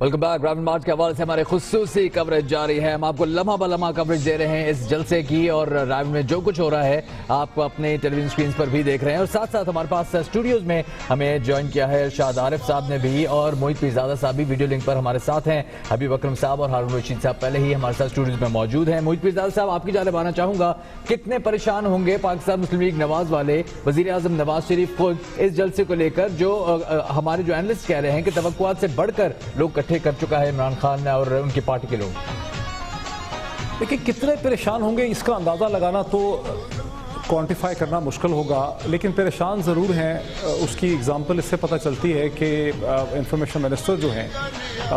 Welcome back. Gramin March کے حوالے سے ہمارے خصوصی کوریج جاری ہے۔ ہم آپ کو لمحہ بلمحہ کوریج دے رہے ہیں اس جلسے کی، اور رائے میں جو کچھ ہو رہا ہے آپ کو اپنے ٹیلی ویژن سکرینز پر بھی دیکھ رہے ہیں، اور ساتھ ساتھ ہمارے پاس اسٹوڈیوز میں ہمیں جوائن کیا ہے ارشاد عارف صاحب نے بھی، اور موہت پیرزادہ صاحب بھی ویڈیو لنک پر ہمارے ساتھ ہیں۔ حبیب اکرم صاحب اور ہارون رشید صاحب پہلے ہی ہمارے ساتھ اسٹوڈیوز میں موجود ہیں۔ موہت پیرزادہ صاحب، آپ کی جانب آنا چاہوں گا، کتنے پریشان ہوں گے پاکستان مسلم لیگ نواز والے وزیر اعظم نواز شریف خود اس جلسے کو لے کر، جو ہمارے جو اینالسٹ کہہ رہے ہیں کہ توقعات سے بڑھ کر لوگ اکٹھے کر چکا ہے عمران خان اور ان کی پارٹی کے لوگ؟ لیکن کتنے پریشان ہوں گے اس کا اندازہ لگانا تو کوانٹیفائی کرنا مشکل ہوگا، لیکن پریشان ضرور ہیں۔ اس کی اگزامپل اس سے پتہ چلتی ہے کہ انفارمیشن منسٹر جو ہیں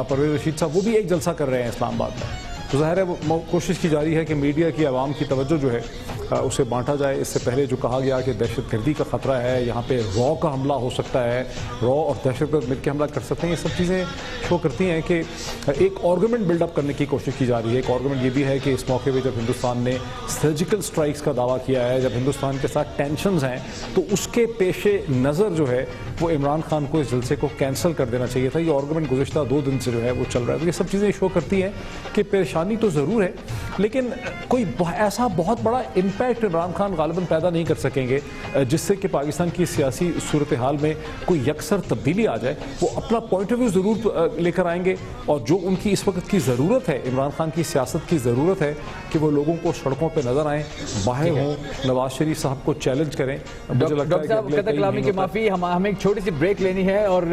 پرویز رشید صاحب، وہ بھی ایک جلسہ کر رہے ہیں اسلام آباد میں۔ تو ظاہر ہے وہ کوشش کی جا رہی ہے کہ میڈیا کی عوام کی توجہ جو ہے اسے بانٹا جائے۔ اس سے پہلے جو کہا گیا کہ دہشت گردی کا خطرہ ہے، یہاں پہ را کا حملہ ہو سکتا ہے، را اور دہشت گرد مل کے حملہ کر سکتے ہیں، یہ سب چیزیں شو کرتی ہیں کہ ایک آرگومنٹ بلڈ اپ کرنے کی کوشش کی جا رہی ہے۔ ایک آرگومنٹ یہ بھی ہے کہ اس موقع پہ جب ہندوستان نے سرجیکل سٹرائکس کا دعویٰ کیا ہے، جب ہندوستان کے ساتھ ٹینشنز ہیں، تو اس کے پیش نظر جو ہے وہ عمران خان کو اس جلسے کو کینسل کر دینا چاہیے تھا۔ یہ آرگومنٹ گزشتہ 2 دن سے جو ہے وہ چل رہا ہے۔ تو یہ سب چیزیں شو کرتی ہیں کہ پریشانی تو ضرور ہے، لیکن کوئی ایسا بہت بڑا امپیکٹ عمران خان غالباً پیدا نہیں کر سکیں گے جس سے کہ پاکستان کی سیاسی صورتحال میں کوئی یکسر تبدیلی آ جائے۔ وہ اپنا پوائنٹ آف ویو ضرور لے کر آئیں گے، اور جو ان کی اس وقت کی ضرورت ہے، عمران خان کی سیاست کی ضرورت ہے کہ وہ لوگوں کو سڑکوں پہ نظر آئیں، باہر ہوں، نواز شریف صاحب کو چیلنج کریں۔ ڈاکٹر صاحب قطع کلامی کی معافی، ہمیں ایک چھوٹی سی بریک لینی ہے، اور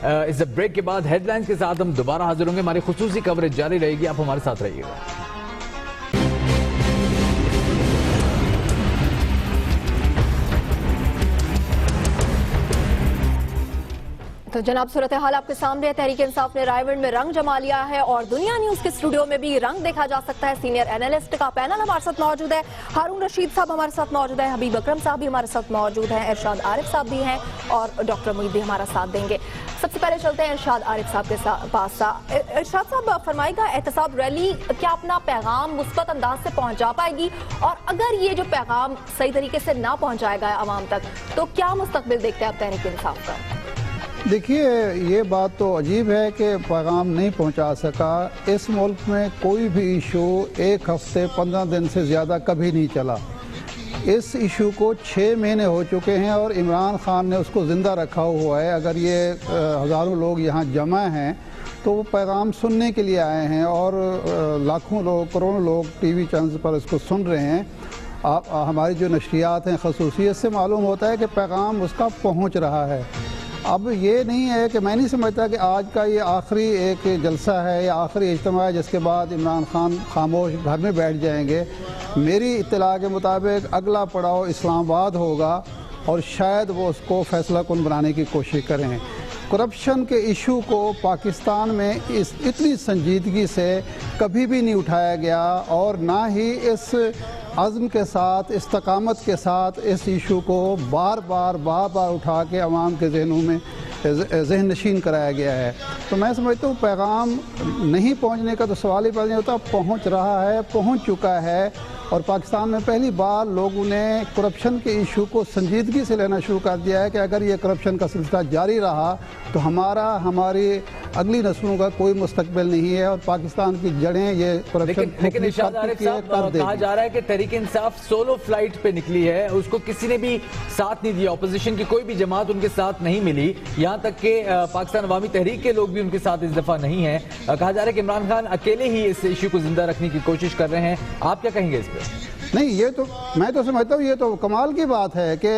اس بریک کے بعد ہیڈ لائنز کے ساتھ ہم دوبارہ حاضر ہوں گے۔ ہماری خصوصی کوریج جاری رہے گی، آپ ہمارے ساتھ رہیے گا۔ تو جناب، صورتحال آپ کے سامنے ہے۔ تحریک انصاف نے رائے ونڈ میں رنگ جما لیا ہے، اور دنیا نیوز کے اسٹوڈیو میں بھی رنگ دیکھا جا سکتا ہے۔ سینئر اینالسٹ کا پینل ہمارے ساتھ موجود ہے، ہارون رشید صاحب ہمارے ساتھ موجود ہیں، حبیب اکرم صاحب بھی ہمارے ساتھ موجود ہیں، ارشاد عارف صاحب بھی ہیں، اور ڈاکٹر موہت بھی ہمارا ساتھ دیں گے۔ سب سے پہلے چلتے ہیں ارشاد عارف صاحب کے پاس۔ ارشاد صاحب فرمائے گا، احتساب ریلی کیا اپنا پیغام مثبت انداز سے پہنچا پائے گی؟ اور اگر یہ جو پیغام صحیح طریقے سے نہ پہنچائے گا عوام تک، تو کیا مستقبل دیکھتے ہیں آپ تحریک انصاف کا؟ دیکھیے، یہ بات تو عجیب ہے کہ پیغام نہیں پہنچا سکا۔ اس ملک میں کوئی بھی ایشو 1 ہفتے 15 دن سے زیادہ کبھی نہیں چلا۔ اس ایشو کو 6 مہینے ہو چکے ہیں، اور عمران خان نے اس کو زندہ رکھا ہوا ہے۔ اگر یہ ہزاروں لوگ یہاں جمع ہیں تو وہ پیغام سننے کے لیے آئے ہیں، اور لاکھوں لوگ، کروڑوں لوگ ٹی وی چینلز پر اس کو سن رہے ہیں۔ ہماری جو نشریات ہیں خصوصیت سے معلوم ہوتا ہے کہ پیغام اس کا پہنچ رہا ہے۔ اب یہ نہیں ہے کہ میں نہیں سمجھتا کہ آج کا یہ آخری ایک جلسہ ہے یا آخری اجتماع ہے جس کے بعد عمران خان خاموش گھر میں بیٹھ جائیں گے۔ میری اطلاع کے مطابق اگلا پڑاؤ اسلام آباد ہوگا، اور شاید وہ اس کو فیصلہ کن بنانے کی کوشش کریں۔ کرپشن کے ایشو کو پاکستان میں اتنی سنجیدگی سے کبھی بھی نہیں اٹھایا گیا، اور نہ ہی اس عزم کے ساتھ، استقامت کے ساتھ اس ایشو کو بار بار اٹھا کے عوام کے ذہنوں میں ذہن نشین کرایا گیا ہے۔ تو میں سمجھتا ہوں پیغام نہیں پہنچنے کا تو سوال ہی پیدا نہیں ہوتا، پہنچ رہا ہے، پہنچ چکا ہے، اور پاکستان میں پہلی بار لوگوں نے کرپشن کے ایشو کو سنجیدگی سے لینا شروع کر دیا ہے کہ اگر یہ کرپشن کا سلسلہ جاری رہا تو ہماری اگلی نسلوں کا کوئی مستقبل نہیں ہے، اور پاکستان کی جڑیں یہ کرپشن لیکن ارشاد عارف صاحب، کہا جا رہا ہے کہ تحریک انصاف سولو فلائٹ پہ نکلی ہے، اس کو کسی نے بھی ساتھ نہیں دیا، اپوزیشن کی کوئی بھی جماعت ان کے ساتھ نہیں ملی، یہاں تک کہ پاکستان عوامی تحریک کے لوگ بھی ان کے ساتھ اس دفعہ نہیں ہیں۔ کہا جا رہا ہے کہ عمران خان اکیلے ہی اس ایشو کو زندہ رکھنے کی کوشش کر رہے ہیں، آپ کیا کہیں گے اس پہ؟ نہیں، یہ تو میں تو سمجھتا ہوں یہ تو کمال کی بات ہے کہ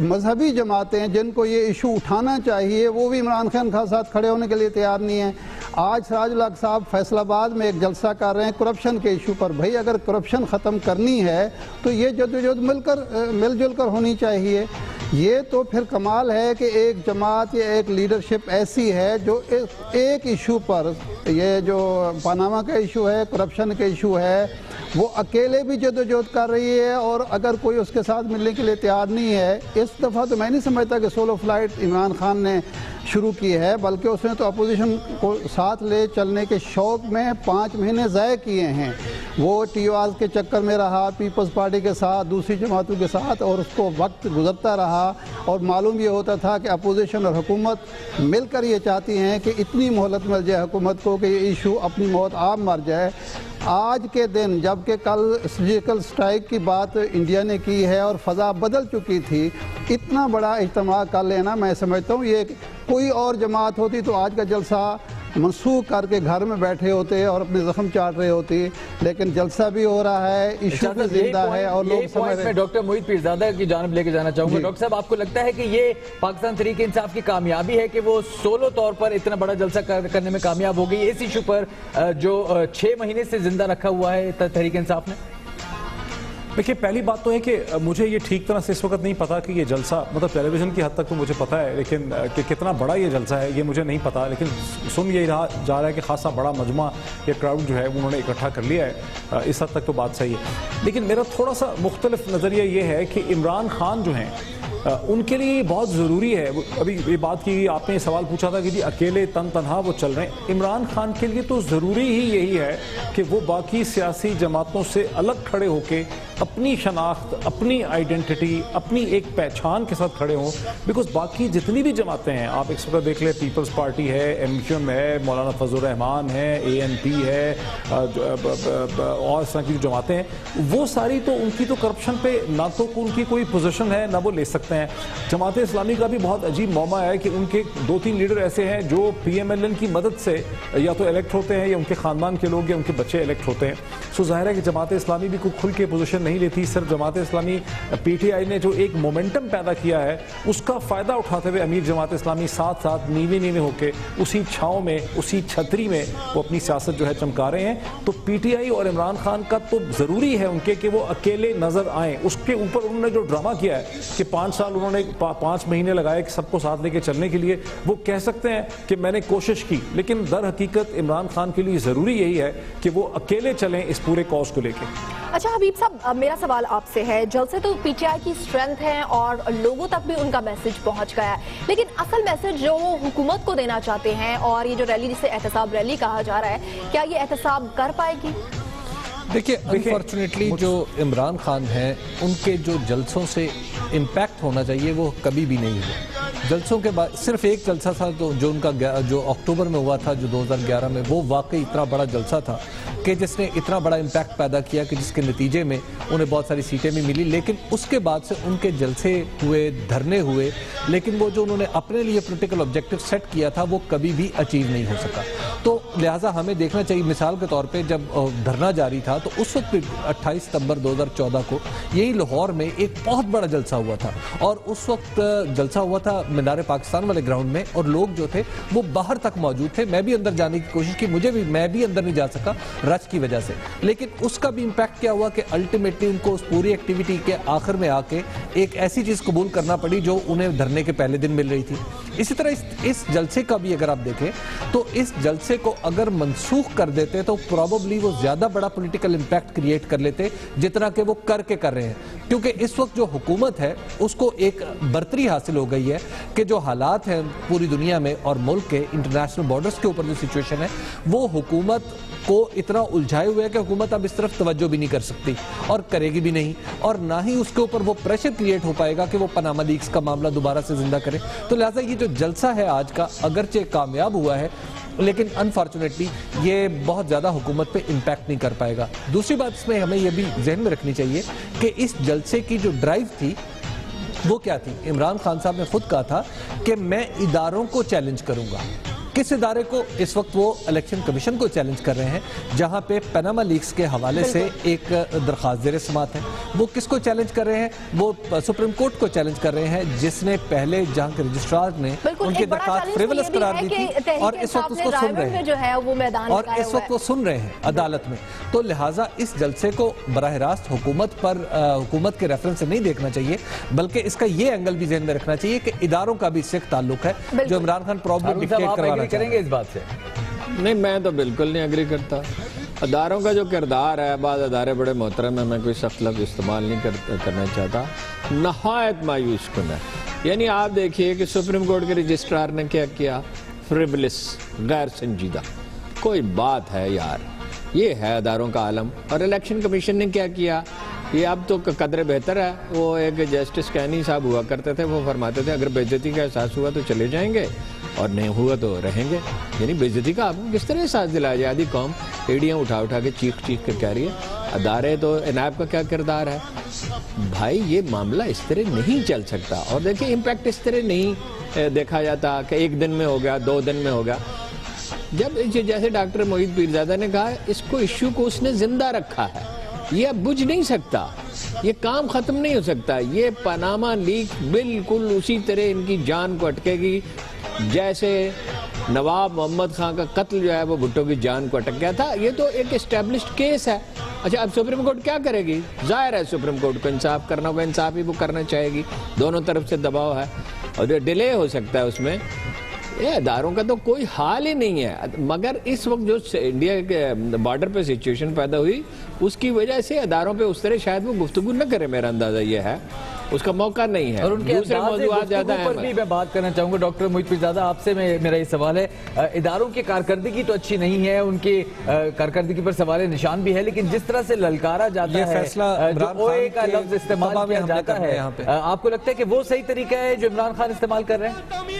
مذہبی جماعتیں جن کو یہ ایشو اٹھانا چاہیے وہ بھی عمران خان کے ساتھ کھڑے ہونے کے لیے تیار نہیں ہیں۔ آج سراج الحق صاحب فیصل آباد میں ایک جلسہ کر رہے ہیں کرپشن کے ایشو پر۔ بھائی اگر کرپشن ختم کرنی ہے تو یہ جدوجہد مل جل کر ہونی چاہیے۔ یہ تو پھر کمال ہے کہ ایک جماعت یا ایک لیڈرشپ ایسی ہے جو ایک ایشو پر، یہ جو پاناما کا ایشو ہے، کرپشن کا ایشو ہے، وہ اکیلے بھی جدوجہد کر رہی ہے، اور اگر کوئی اس کے ساتھ ملنے کے لیے تیار نہیں ہے۔ اس دفعہ تو میں نہیں سمجھتا کہ سولو فلائٹ عمران خان نے شروع کی ہے، بلکہ اس نے تو اپوزیشن کو ساتھ لے چلنے کے شوق میں 5 مہینے ضائع کیے ہیں۔ वो टीवाज के चक्कर में रहा, पीपल्स पार्टी के साथ, दूसरी जमातों के साथ, और उसको वक्त गुजरता रहा और मालूम ये होता था कि अपोजिशन और हुकूमत मिलकर ये चाहती हैं कि इतनी मोहलत मिल जाए हुकूमत को कि ये इशू अपनी मौत आप मर जाए। आज के दिन जबकि कल सर्जिकल स्ट्राइक की बात इंडिया ने की है और फ़ज़ा बदल चुकी थी, इतना बड़ा इज्तिमा कर लेना, मैं समझता हूँ ये कोई और जमात होती तो आज का जलसा मनसूख करके घर में बैठे होते और अपने जख्म चाट रहे होती, लेकिन जलसा भी हो रहा है, इशू भी जिंदा है और लोग समझ रहे हैं। मैं डॉक्टर मोहित पीरजादा की जानिब लेके जाना चाहूंगा। डॉक्टर साहब, आपको लगता है कि ये पाकिस्तान तहरीक इंसाफ की कामयाबी है कि वो सोलो तौर पर इतना बड़ा जलसा करने में कामयाब हो गई इस इशू पर जो 6 महीने से जिंदा रखा हुआ है तहरीक इंसाफ ने? देखिए, पहली बात तो है कि मुझे ये ठीक तरह से इस वक्त नहीं पता कि ये जलसा, मतलब टेलीविज़न की हद तक तो मुझे पता है, लेकिन कि कितना बड़ा ये जलसा है ये मुझे नहीं पता, लेकिन सुन यही रहा जा रहा है कि खासा बड़ा मजमा या क्राउड जो है उन्होंने इकट्ठा कर लिया है। इस हद तक तो बात सही है, लेकिन मेरा थोड़ा सा मुख्तलिफ नज़रिया ये है कि इमरान खान जो हैं उनके लिए बहुत ज़रूरी है। अभी ये बात की, आपने सवाल पूछा था कि जी अकेले तनहा वो चल रहे हैं। इमरान खान के लिए तो ज़रूरी ही यही है कि वो बाकी सियासी जमातों से अलग खड़े होके अपनी शनाख्त, अपनी आइडेंटिटी, अपनी एक पहचान के साथ खड़े हों। बिकॉज बाकी जितनी भी जमातें हैं, आप एक वक्त देख लें, पीपल्स पार्टी है, एमक्यूएम है, मौलाना फजल रहमान है, ANP है, और इस तरह की जो जमातें हैं, वो सारी तो उनकी तो करप्शन पे ना तो उनकी कोई पोजीशन है ना वो ले सकते हैं। जमात इस्लामी का भी बहुत अजीब मौमा है कि उनके 2-3 लीडर ऐसे हैं जो PMLN की मदद से या तो इलेक्ट होते हैं या उनके ख़ानदान के लोग या उनके बच्चे इलेक्ट होते हैं। सो ज़ाहिर है कि जमात इस्लामी भी कोई खुल के पोजीशन नहीं लेती। सिर्फ जमात इस्लामी PTI ने जो एक मोमेंटम पैदा किया है उसका फ़ायदा उठाते हुए अमीर जमात इस्लामी साथ साथ नीवे होकर उसी छाँव में, उसी छतरी में वो अपनी सियासत जो है चमका रहे हैं। तो PTI और इमरान खान का तो ज़रूरी है उनके कि वो अकेले नज़र आएँ। उसके ऊपर उन्होंने जो ड्रामा किया है कि 5 साल उन्होंने 5 महीने लगाए कि सबको साथ लेके चलने के लिए, वो कह सकते हैं कि मैंने कोशिश की, लेकिन दर हकीकत इमरान खान के लिए ज़रूरी यही है कि वो अकेले चलें इस पूरे कॉज को लेके। अच्छा हबीब साहब, मेरा सवाल आपसे है, जलसे तो PTI की स्ट्रेंथ है और लोगों तक भी उनका मैसेज पहुंच गया है, लेकिन असल मैसेज जो वो हुकूमत को देना चाहते हैं और ये जो रैली, जिसे एहतसाब रैली कहा जा रहा है, क्या ये एहतसाब कर पाएगी? देखिए, अनफॉर्चुनेटली जो इमरान खान हैं उनके जो जलसों से इम्पैक्ट होना चाहिए वो कभी भी नहीं हुआ। जलसों के बाद सिर्फ एक जलसा था तो जो उनका जो अक्टूबर में हुआ था, जो 2011 में, वो वाकई इतना बड़ा जलसा था कि जिसने इतना बड़ा इम्पैक्ट पैदा किया कि जिसके नतीजे में उन्हें बहुत सारी सीटें भी मिली। लेकिन उसके बाद से उनके जलसे हुए, धरने हुए, लेकिन वो जो उन्होंने अपने लिए पॉलिटिकल ऑब्जेक्टिव सेट किया था वो कभी भी अचीव नहीं हो सका। तो लिहाजा हमें देखना चाहिए, मिसाल के तौर पे जब धरना जारी था तो उस वक्त 28 सितंबर 2014 को यही लाहौर में एक बहुत बड़ा जलसा हुआ था, और उस वक्त जलसा हुआ था मीनार पाकिस्तान वाले ग्राउंड में, और लोग जो थे वो बाहर तक मौजूद थे। मैं भी अंदर जाने की कोशिश की, मैं भी अंदर नहीं जा सका रश की वजह से। लेकिन उसका भी इम्पैक्ट क्या हुआ कि अल्टीमेटली उनको उस पूरी एक्टिविटी के आखिर में आके एक ऐसी चीज़ कबूल करना पड़ी जो उन्हें धरने के पहले दिन मिल रही थी। इसी तरह इस जलसे का भी अगर आप देखें तो इस जलसे को अगर मनसूख कर देते तो प्रोबेबली वो ज़्यादा बड़ा पॉलिटिकल इम्पैक्ट क्रिएट कर लेते जितना कि वो कर रहे हैं। क्योंकि इस वक्त जो हुकूमत है उसको एक बर्तरी हासिल हो गई है कि जो हालात हैं पूरी दुनिया में और मुल्क के इंटरनेशनल बॉर्डर्स के ऊपर जो सिचुएशन है वो हुकूमत को इतना उलझाए हुए है कि हुकूमत अब इस तरफ तवज्जो भी नहीं कर सकती और करेगी भी नहीं, और ना ही उसके ऊपर वो प्रेशर क्रिएट हो पाएगा कि वो पनामा लीक्स का मामला दोबारा से जिंदा करे। तो लिहाजा ये जो जलसा है आज का, अगरचे कामयाब हुआ है लेकिन अनफॉर्चुनेटली ये बहुत ज़्यादा हुकूमत पे इम्पैक्ट नहीं कर पाएगा। दूसरी बात इसमें हमें ये भी जहन में रखनी चाहिए कि इस जलसे की जो ड्राइव थी वो क्या थी। इमरान खान साहब ने खुद कहा था कि मैं इदारों को चैलेंज करूंगा। किस इदारे को? इस वक्त वो इलेक्शन कमीशन को चैलेंज कर रहे हैं जहां पे पनामा लीक्स के हवाले से एक दरखास्त ज़ेर समात है। वो किसको चैलेंज कर रहे हैं? वो सुप्रीम कोर्ट को चैलेंज कर रहे हैं जिसने पहले जहां के रजिस्ट्रार ने उनकी दरखास्त फ्रिवलस करार दी थी और इस वक्त उसको सुन रहे हैं और इस वक्त वो सुन रहे हैं अदालत में। तो लिहाजा इस जलसे को बराह रास्त हुकूमत के रेफरेंस से नहीं देखना चाहिए, बल्कि इसका ये एंगल भी ज़हन में रखना चाहिए कि इदारों का भी इससे ताल्लुक है जो इमरान खान प्रॉब्लम डिक्टेट करवा करेंगे इस बात से। नहीं, मैं तो बिल्कुल नहीं एग्री करता। अदारों का जो किरदार है, बाद अदारे बड़े मोहतरम है, मैं कोई सख्त लफ्ज़ इस्तेमाल नहीं करना चाहता, नहायत मायूस कुन है। यानी आप देखिए कि सुप्रीम कोर्ट के रजिस्ट्रार ने क्या किया, फ्रिवलिस, गैर संजीदा। कोई बात है यार, ये है अदारों का आलम। और इलेक्शन कमीशन ने क्या किया, ये अब तो कदरे बेहतर है। वो एक जस्टिस कैनी साहब हुआ करते थे, वो फरमाते थे अगर बेइज्जती का एहसास हुआ तो चले जाएंगे और नहीं हुआ तो रहेंगे। यानी बेइज्जती का आपको किस तरह एहसास दिलाया जाए? आधी कौम एड़ियाँ उठा उठा के चीख चीख कर कह रही है। अदारे तो इनाब का क्या किरदार है भाई, ये मामला इस तरह नहीं चल सकता। और देखिए इम्पैक्ट इस तरह नहीं देखा जाता कि एक दिन में हो गया, 2 दिन में हो गया। जब जैसे डॉक्टर मोहित पीरजादा ने कहा, इसको इश्यू को उसने जिंदा रखा है, ये अब बुझ नहीं सकता, ये काम खत्म नहीं हो सकता। ये पनामा लीक बिल्कुल उसी तरह इनकी जान को अटकेगी जैसे नवाब मोहम्मद खान का कत्ल जो है वो भुट्टो की जान को अटक गया था। ये तो एक एस्टेब्लिश्ड केस है। अच्छा, अब सुप्रीम कोर्ट क्या करेगी? जाहिर है सुप्रीम कोर्ट को इंसाफ करना होगा, इंसाफ ही वो करना चाहेगी। दोनों तरफ से दबाव है और जो डिले हो सकता है उसमें, ये अदारों का तो कोई हाल ही नहीं है। मगर इस वक्त जो इंडिया के बॉर्डर पे सिचुएशन पैदा हुई, उसकी वजह से अदारों पे उस तरह शायद वो गुफ्तगू न करे, मेरा अंदाजा ये है, उसका मौका नहीं है। और उनके दूसरे मौजूद ज्यादा पर भी मैं बात करना चाहूंगा। डॉक्टर मोहित पीरजादा, आपसे मेरा ये सवाल है, इदारों की कारकर्दगी तो अच्छी नहीं है, उनकी कारकर्दगी पर सवाल निशान भी है, लेकिन जिस तरह से ललकारा जाता है, फैसला जो ओए का लफ्ज इस्तेमाल किया जाता है, आपको लगता है कि वो सही तरीका है जो इमरान खान इस्तेमाल कर रहे हैं?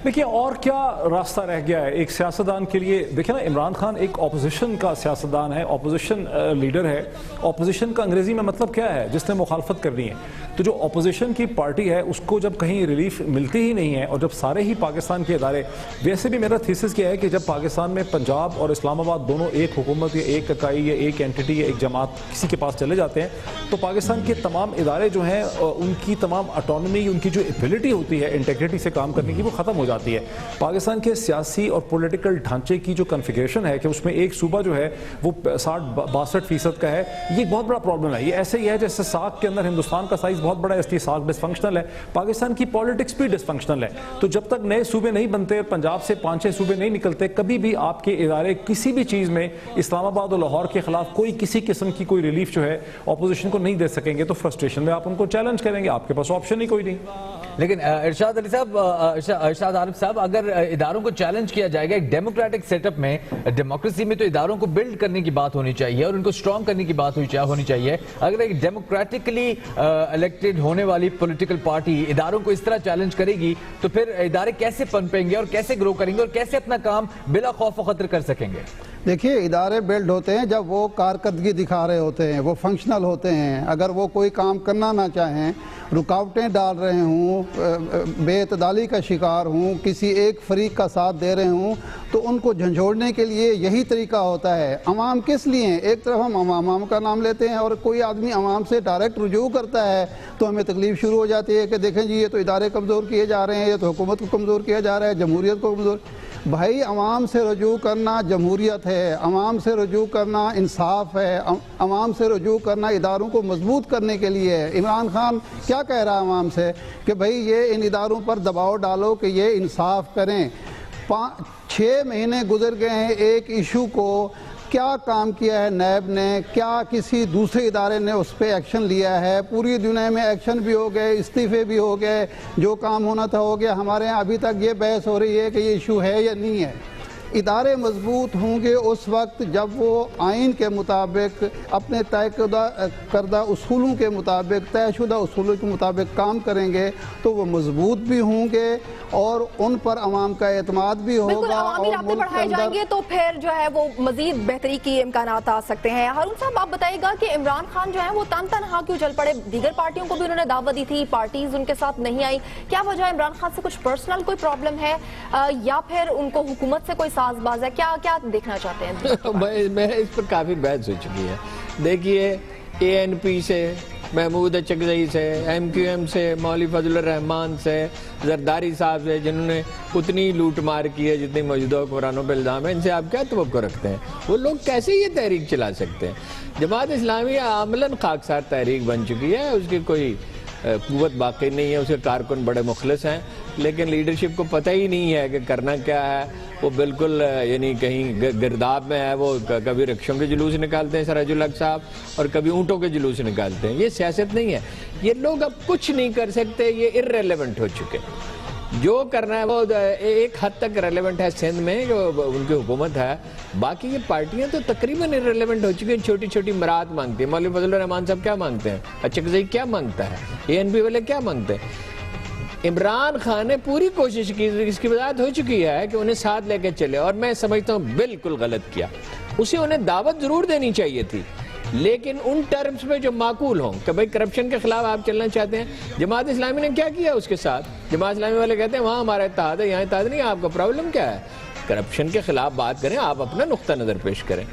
देखिए, और क्या रास्ता रह गया है एक सियासतदान के लिए? देखिए ना, इमरान खान एक ऑपोजिशन का सियासतदान है, ऑपोजिशन लीडर है। ऑपोजिशन का अंग्रेजी में मतलब क्या है? जिसने मुखालफत करनी है। तो जो ऑपोजिशन की पार्टी है उसको जब कहीं रिलीफ मिलती ही नहीं है, और जब सारे ही पाकिस्तान के इदारे, वैसे भी मेरा थीसिस क्या है कि जब पाकिस्तान में पंजाब और इस्लामाबाद दोनों एक हुकूमत या एक इकाई या एक एंटिटी या एक जमात किसी के पास चले जाते हैं, तो पाकिस्तान के तमाम इदारे जो हैं उनकी तमाम ऑटोनॉमी, उनकी जो एबिलिटी होती है इंटीग्रिटी से काम करने की, वो ख़त्म हो जाती है। पाकिस्तान के सियासी और पॉलिटिकल ढांचे की जो कन्फिगरेशन है कि उसमें एक सूबा जो है वो 60-62% का है, ये एक बहुत बड़ा प्रॉब्लम है। ये ऐसे ही है जैसे साग के अंदर हिंदुस्तान का साइज बहुत बड़ा है, इसलिए साग डिसफंक्शनल है। पाकिस्तान की पॉलिटिक्स भी डिसफंक्शनल है। तो जब तक नए सूबे नहीं बनते, पंजाब से 5-6 सूबे नहीं निकलते, कभी भी आपके इदारे किसी भी चीज़ में इस्लामाबाद और लाहौर के खिलाफ कोई किसी किस्म की कोई रिलीफ जो है ऑपोजिशन को नहीं दे सकेंगे। तो फ्रस्ट्रेशन में आप उनको चैलेंज करेंगे, आपके पास ऑप्शन ही कोई नहीं। लेकिन इरशाद अली साहब, इरशाद आरिफ साहब, अगर इदारों को चैलेंज किया जाएगा एक डेमोक्रेटिक सेटअप में, डेमोक्रेसी में तो इदारों को बिल्ड करने की बात होनी चाहिए और उनको स्ट्रॉन्ग करने की बात होनी चाहिए। अगर एक डेमोक्रेटिकली इलेक्टेड होने वाली पॉलिटिकल पार्टी इदारों को इस तरह चैलेंज करेगी, तो फिर इदारे कैसे पनपेंगे और कैसे ग्रो करेंगे और कैसे अपना काम बिला खौफ व खतर कर सकेंगे? देखिए, इदारे बिल्ड होते हैं जब वो कारकर्दगी दिखा रहे होते हैं, वो फंक्शनल होते हैं। अगर वो कोई काम करना ना चाहें, रुकावटें डाल रहे हों, बेइतदाली का शिकार हों, किसी एक फरीक का साथ दे रहे हों, तो उनको झंझोड़ने के लिए यही तरीका होता है। अवाम किस लिए हैं? एक तरफ हम अवाम का नाम लेते हैं और कोई आदमी अवाम से डायरेक्ट रुजू करता है तो हमें तकलीफ शुरू हो जाती है कि देखें जी, ये तो इदारे कमज़ोर किए जा रहे हैं, ये तो हुकूमत को कमज़ोर किया जा रहा है, जमहूरियत को कमज़ोर। भाई, अवाम से रुजू करना जमहूरियत है, अवाम से रुजू करना इंसाफ है, अवाम से रुजू करना इदारों को मजबूत करने के लिए है। इमरान खान क्या कह रहा है अवाम से कि भाई ये इन इदारों पर दबाव डालो कि ये इंसाफ करें। 6 महीने गुजर गए हैं एक इशू को, क्या काम किया है नैब ने? क्या किसी दूसरे इदारे ने उस पर एक्शन लिया है? पूरी दुनिया में एक्शन भी हो गए, इस्तीफे भी हो गए, जो काम होना था हो गया। हमारे यहाँ अभी तक ये बहस हो रही है कि ये इशू है या नहीं है। इदारे मजबूत होंगे उस वक्त जब वो आइन के मुताबिक, अपने तय करदा उसूलों के मुताबिक, तयशुदा उसूलों के मुताबिक काम करेंगे, तो वो मजबूत भी होंगे और उन पर अवाम का एतमाद भी होगा और रास्ते बढ़ाए जाएंगे, तो फिर जो है वो मजीद बेहतरी की इम्कानात आ सकते हैं। हारून साहब, आप बताइएगा कि इमरान खान जो है वो तनहा क्यों चल पड़े? दीगर पार्टियों को भी उन्होंने दावत दी थी, पार्टीज उनके साथ नहीं आई। क्या वजह? इमरान खान से कुछ पर्सनल कोई प्रॉब्लम है या फिर उनको हुकूमत से कोई साजबाज है? क्या देखना चाहते हैं? मैं इस पर काफी बहस हो चुकी है। देखिए, ANP से, महमूद चकजई से, MQM से, मौलवी फजल रहमान से, जरदारी साहब से, जिन्होंने उतनी लूट मार की है जितनी मौजूदा हुक्मरानों पर इल्ज़ाम है, इनसे आप क्या तवक्को रखते हैं? वो लोग कैसे ये तहरीक चला सकते हैं? जमात इस्लामी आमलन खाकसार तहरीक बन चुकी है, उसकी कोई कुव्वत बाकी नहीं है, उसके कारकुन बड़े मुखलिस हैं, लेकिन लीडरशिप को पता ही नहीं है कि करना क्या है। वो बिल्कुल यानी कहीं गिरदाब में है। वो कभी रिक्शों के जुलूस निकालते हैं सराजुल हक साहब और कभी ऊँटों के जुलूस निकालते हैं। ये सियासत नहीं है। ये लोग अब कुछ नहीं कर सकते, ये इर्रेलेवेंट हो चुके। जो करना है वो एक हद तक रेलेवेंट है सिंध में जो उनकी हुकूमत है, बाकी ये पार्टियां तो तकरीबन इररिलेवेंट हो चुकी हैं, छोटी छोटी मराद मांगती हैं। मौलवी फजल रहमान साहब क्या मांगते हैं, अचकज़ई क्या मांगता है, ANP वाले क्या मांगते हैं। इमरान खान ने पूरी कोशिश की, इसकी वजाहत हो चुकी है कि उन्हें साथ लेके चले, और मैं समझता हूँ बिल्कुल गलत किया। उसे उन्हें दावत जरूर देनी चाहिए थी, लेकिन उन टर्म्स में जो माकूल हों कि भाई करप्शन के खिलाफ आप चलना चाहते हैं। जमात इस्लामी ने क्या किया उसके साथ? जमात इस्लामी वाले कहते हैं वहाँ हमारा इत्तेहाद है, यहाँ इत्तेहाद नहीं, आपका प्रॉब्लम क्या है? करप्शन के खिलाफ बात करें, आप अपना नुक्ता नज़र पेश करें।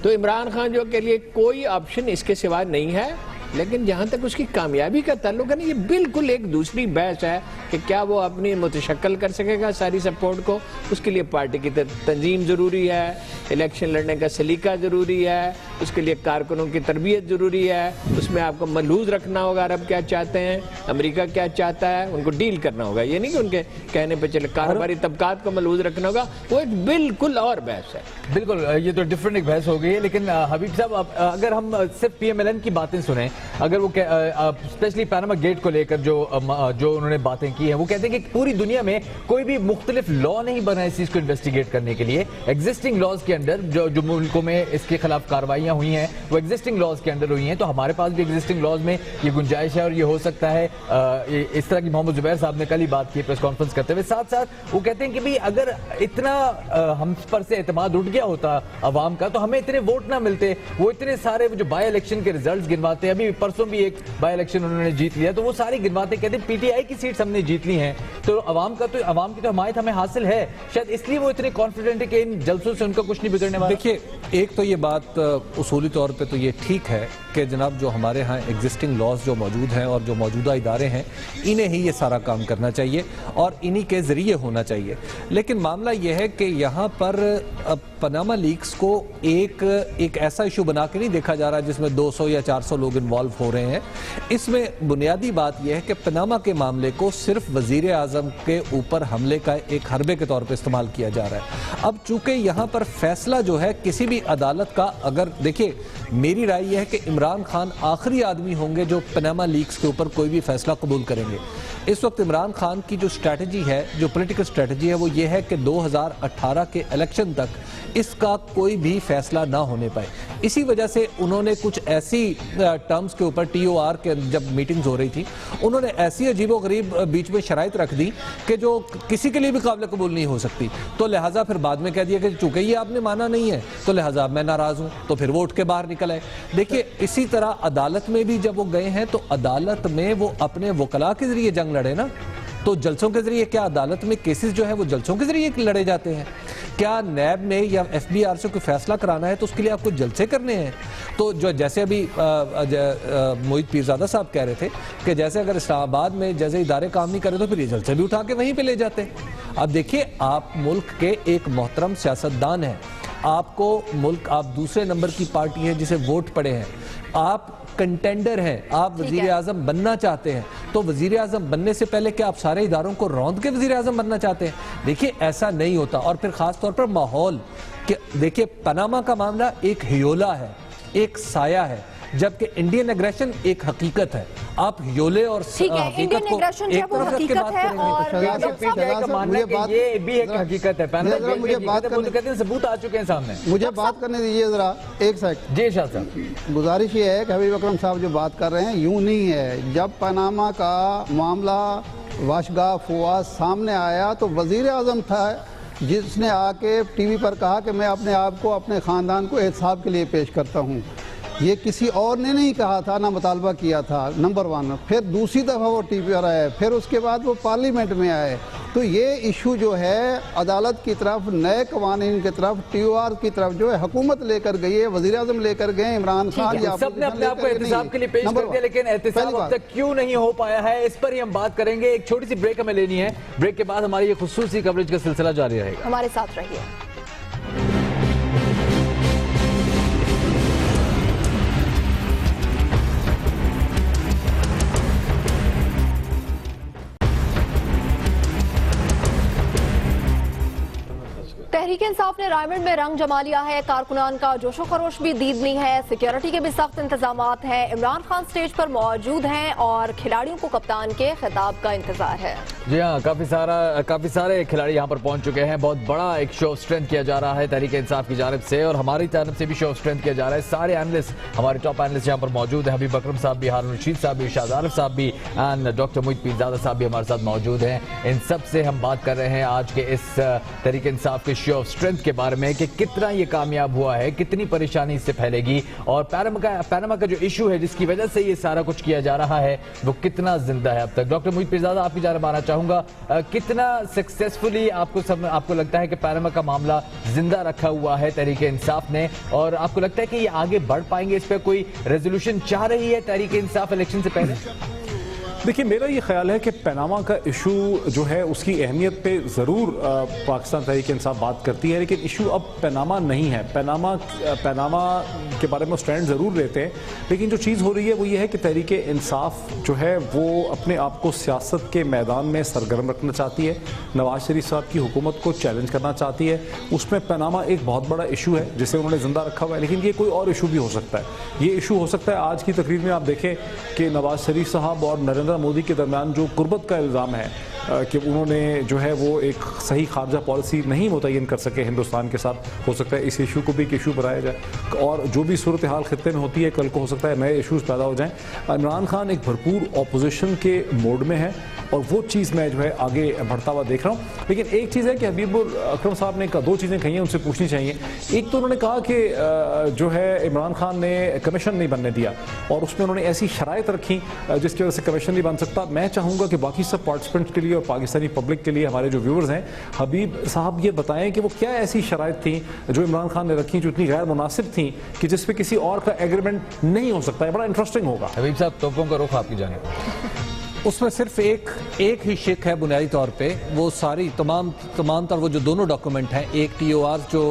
तो इमरान खान जो के लिए कोई ऑप्शन इसके सिवा नहीं है, लेकिन जहाँ तक उसकी कामयाबी का ताल्लुक है ना, ये बिल्कुल एक दूसरी बहस है कि क्या वो अपनी मुतशक्ल कर सकेगा सारी सपोर्ट को। उसके लिए पार्टी की तंजीम ज़रूरी है, इलेक्शन लड़ने का सलीका ज़रूरी है, उसके लिए कारकुनों की तरबियत ज़रूरी है, उसमें आपको मलहूज़ रखना होगा अरब क्या चाहते हैं, अमेरिका क्या चाहता है, उनको डील करना होगा। ये नहीं कि उनके कहने पर चले, कारोबारी तबकात को मलहूज़ रखना होगा, वो एक बिल्कुल और बहस है। बिल्कुल, ये तो डिफरेंट एक बहस हो गई है। लेकिन हबीब साहब, अगर हम सिर्फ PMLN की बातें सुने, अगर वो स्पेशली पैनामा गेट को लेकर जो उन्होंने बातें की हैं, वो कहते हैं कि पूरी दुनिया में कोई भी मुख्तलिफ लॉ नहीं बना इस चीज़ को इन्वेस्टिगेट करने के लिए। एग्जिस्टिंग लॉज के अंडर जो मुल्कों में इसके खिलाफ कार्रवाइयाँ हुई हैं वो एग्जिस्टिंग लॉज के अंडर हुई हैं। तो हमारे पास भी एग्जिस्टिंग लॉज में ये गुंजाइश है और ये हो सकता है। इस तरह की मोहम्मद जुबैर साहब ने कल ही बात की प्रेस कॉन्फ्रेंस करते हुए। साथ साथ वो कहते हैं कि भाई अगर इतना हम पर से एतमाद उठ गया होता अवाम का, तो हमें इतने वोट ना मिलते। वो इतने सारे जो बाई इलेक्शन के रिजल्ट गिनवाते हैं, अभी परसों भी एक बाई इलेक्शन उन्होंने जीत लिया, तो वो सारी गिनवाते कहते हैं PTI की सीट्स हमने जीत ली हैं, तो अवाम की तो हमायत हमें हासिल है। शायद इसलिए वो इतने कॉन्फिडेंट है कि इन जलसों से उनका कुछ नहीं बिगड़ने वाला। देखिए, एक तो ये बात उसूली तौर पे तो ये ठीक है कि जनाब जो हमारे यहाँ एग्जिस्टिंग लॉज जो मौजूद हैं और जो मौजूदा इदारे हैं, इन्हें ही ये सारा काम करना चाहिए और इन्हीं के ज़रिए होना चाहिए। लेकिन मामला ये है कि यहाँ पर पनामा लीक्स को एक ऐसा इशू बना के नहीं देखा जा रहा जिसमें 200 या 400 लोग इन्वॉल्व हो रहे हैं। इसमें बुनियादी बात यह है कि पनामा के मामले को सिर्फ वजीर आज़म के ऊपर हमले का एक हरबे के तौर पर इस्तेमाल किया जा रहा है। अब चूंकि यहाँ पर फैसला जो है किसी भी अदालत का, अगर देखिए मेरी राय यह है कि इमरान खान आखिरी आदमी होंगे जो पनामा लीक्स के ऊपर कोई भी फैसला कबूल करेंगे। इस वक्त इमरान खान की जो स्ट्रैटेजी है, जो पॉलिटिकल स्ट्रैटेजी है, वो ये है कि 2018 के इलेक्शन तक इसका कोई भी फैसला ना होने पाए। इसी वजह से उन्होंने कुछ ऐसी टर्म्स के ऊपर TOR के जब मीटिंग्स हो रही थी, उन्होंने ऐसी अजीबोगरीब बीच में शराइत रख दी कि जो किसी के लिए भी काबिल कबूल नहीं हो सकती। तो लिहाजा फिर बाद में कह दिया कि चूंकि ये आपने माना नहीं है तो लिहाजा मैं नाराज़ हूँ, तो फिर वोट के बाहर निकल आए। देखिए, इसी तरह अदालत में भी जब वो गए हैं तो अदालत में वो अपने वकला के जरिए जंग लड़े ना, तो जलसों के जरिए क्या अदालत में केसेस जो है वो जलसों के जरिए लड़े जाते हैं? क्या नैब ने या FBR से कोई फैसला कराना है तो उसके लिए आपको जलसे करने हैं? तो जो जैसे अभी मोहित पीरजादा साहब कह रहे थे कि जैसे अगर इस्लामाबाद में जैसे इदारे काम नहीं करे तो फिर ये जलसे भी उठा के वहीं पे ले जाते हैं। अब देखिए, आप मुल्क के एक मोहतरम सियासतदान हैं, आप दूसरे नंबर की पार्टी है जिसे वोट पड़े हैं, आप कंटेंडर हैं, आप वजीर आज़म बनना चाहते हैं, तो वजीर आज़म बनने से पहले क्या आप सारे इदारों को रौंद के वजीर आज़म बनना चाहते हैं? देखिए, ऐसा नहीं होता। और फिर खास तौर पर माहौल कि देखिए, पनामा का मामला एक हियोला है, एक साया है, जबकि इंडियन एग्रेशन एक हकीकत है। आप हियोले और इंडियन एग्रेशन जो वो हकीकत है और ये भी एक हकीकत है। मुझे बात करने सबूत आ चुके हैं सामने। मुझे बात करने दीजिए जरा एक सेकंड। जी शाह साहब, गुजारिश ये है कि हबीब अकरम साहब जो बात कर रहे हैं यूं नहीं है। जब पनामा का मामला वाशगा फवाद सामने आया तो वजीर आज़म था जिसने आके टीवी पर कहा कि मैं अपने आप को, अपने ख़ानदान को एहतसाब के लिए पेश करता हूँ। ये किसी और ने नहीं कहा था, ना मुतालबा किया था, नंबर 1। फिर दूसरी दफ़ा वो टीवी पर आए, फिर उसके बाद वो पार्लियामेंट में आए। तो ये इशू जो है अदालत की तरफ, नए कवानीन की तरफ, TOR की तरफ जो है हुकूमत लेकर गई है, वज़ीर आज़म लेकर गए, इमरान खान या सबने अपने आप को एहतसाब के लिए पेश कर दिया, लेकिन एहतसाब अब तक क्यों नहीं हो पाया है, इस पर ही हम बात करेंगे। एक छोटी सी ब्रेक हमें लेनी है। ब्रेक के बाद हमारी ये खुसूसी कवरेज का सिलसिला जारी रहेगा। हमारे साथ रहिए। तहरीक इंसाफ ने रायगढ़ में रंग जमा लिया है। कारकुनान का जोशो खरोश भी दीदनी है। सिक्योरिटी के भी सख्त इंतजामात हैं। इमरान खान स्टेज पर मौजूद हैं और खिलाड़ियों को कप्तान के खिताब का इंतजार है। जी हाँ, काफी सारे खिलाड़ी यहाँ पर पहुंच चुके हैं। बहुत बड़ा एक शो ऑफ स्ट्रेंथ किया जा रहा है तहरीक इंसाफ की जानिब से और हमारी जानब से भी शो ऑफ स्ट्रेंथ किया जा रहा है। सारे एनालिस्ट, हमारे टॉप एनालिस्ट यहाँ पर मौजूद हैं। हबीब अकरम साहब भी, हारून रशीद साहब भी, शाहद आरिफ साहब भी एंड डॉक्टर मोहित पीरजादा साहब भी हमारे साथ मौजूद हैं। इन सब से हम बात कर रहे हैं आज के इस तहरीक इंसाफ के शो ऑफ स्ट्रेंथ के बारे में कि कितना ये कामयाब हुआ है, कितनी परेशानी इससे फैलेगी और पैनामा का जो इशू है जिसकी वजह से ये सारा कुछ किया जा रहा है वो कितना जिंदा है अब तक। डॉक्टर मोहित पीरजादा, आपकी जानब आना चाहूंगा, कितना सक्सेसफुली आपको लगता है कि पैनामा का मामला जिंदा रखा हुआ है तहरीक इंसाफ ने और आपको लगता है कि ये आगे बढ़ पाएंगे, इस पर कोई रेजोल्यूशन चाह रही है तहरीक इंसाफ इलेक्शन से पहले? देखिए, मेरा ये ख्याल है कि पनामा का इशू जो है उसकी अहमियत पे ज़रूर पाकिस्तान तहरीक इंसाफ बात करती है, लेकिन इशू अब पनामा नहीं है। पनामा के बारे में स्टैंड ज़रूर लेते हैं, लेकिन जो चीज़ हो रही है वो ये है कि तहरीक इंसाफ जो है वो अपने आप को सियासत के मैदान में सरगर्म रखना चाहती है, नवाज शरीफ साहब की हुकूमत को चैलेंज करना चाहती है। उसमें पनामा एक बहुत बड़ा इशू है जिसे उन्होंने ज़िंदा रखा हुआ है, लेकिन ये कोई और इशू भी हो सकता है। ये इशू हो सकता है आज की तकरीर में आप देखें कि नवाज शरीफ साहब और नरेंद्र मोदी के दरमियान जो कुर्बत का इल्ज़ाम है कि उन्होंने जो है वो एक सही खारजा पॉलिसी नहीं मुतय्यन कर सके हिंदुस्तान के साथ, हो सकता है इस इशू को भी एक इशू बनाया जाए और जो भी सूरत हाल खित्ते में होती है कल को हो सकता है नए इशूज़ पैदा हो जाएं। इमरान खान एक भरपूर अपोजिशन के मोड में है और वो चीज़ मैं जो है आगे बढ़ता हुआ देख रहा हूँ। लेकिन एक चीज़ है कि हबीब अकरम साहब ने दो चीज़ें कही हैं, उनसे पूछनी चाहिए। एक तो उन्होंने कहा कि जो है इमरान खान ने कमीशन नहीं बनने दिया और उसमें उन्होंने ऐसी शराइत रखी जिसकी वजह से कमीशन नहीं बन सकता। मैं चाहूँगा कि बाकी सब पार्टिसिपेंट्स के लिए और पाकिस्तानी पब्लिक के लिए, हमारे जो व्यूअर्स हैं, हबीब साहब ये बताएं कि वो क्या ऐसी शराइत थी जो इमरान खान ने रखी जो इतनी गैर मुनासिब थी कि जिस पे किसी और का एग्रीमेंट नहीं हो सकता है। बड़ा इंटरेस्टिंग होगा। हबीब साहब, तोपों का रुख आपकी जानिब। उसमें सिर्फ एक ही शिक है बुनियादी तौर पे, वो सारी तमाम तर वो जो दोनों डॉक्यूमेंट हैं, एक TOR जो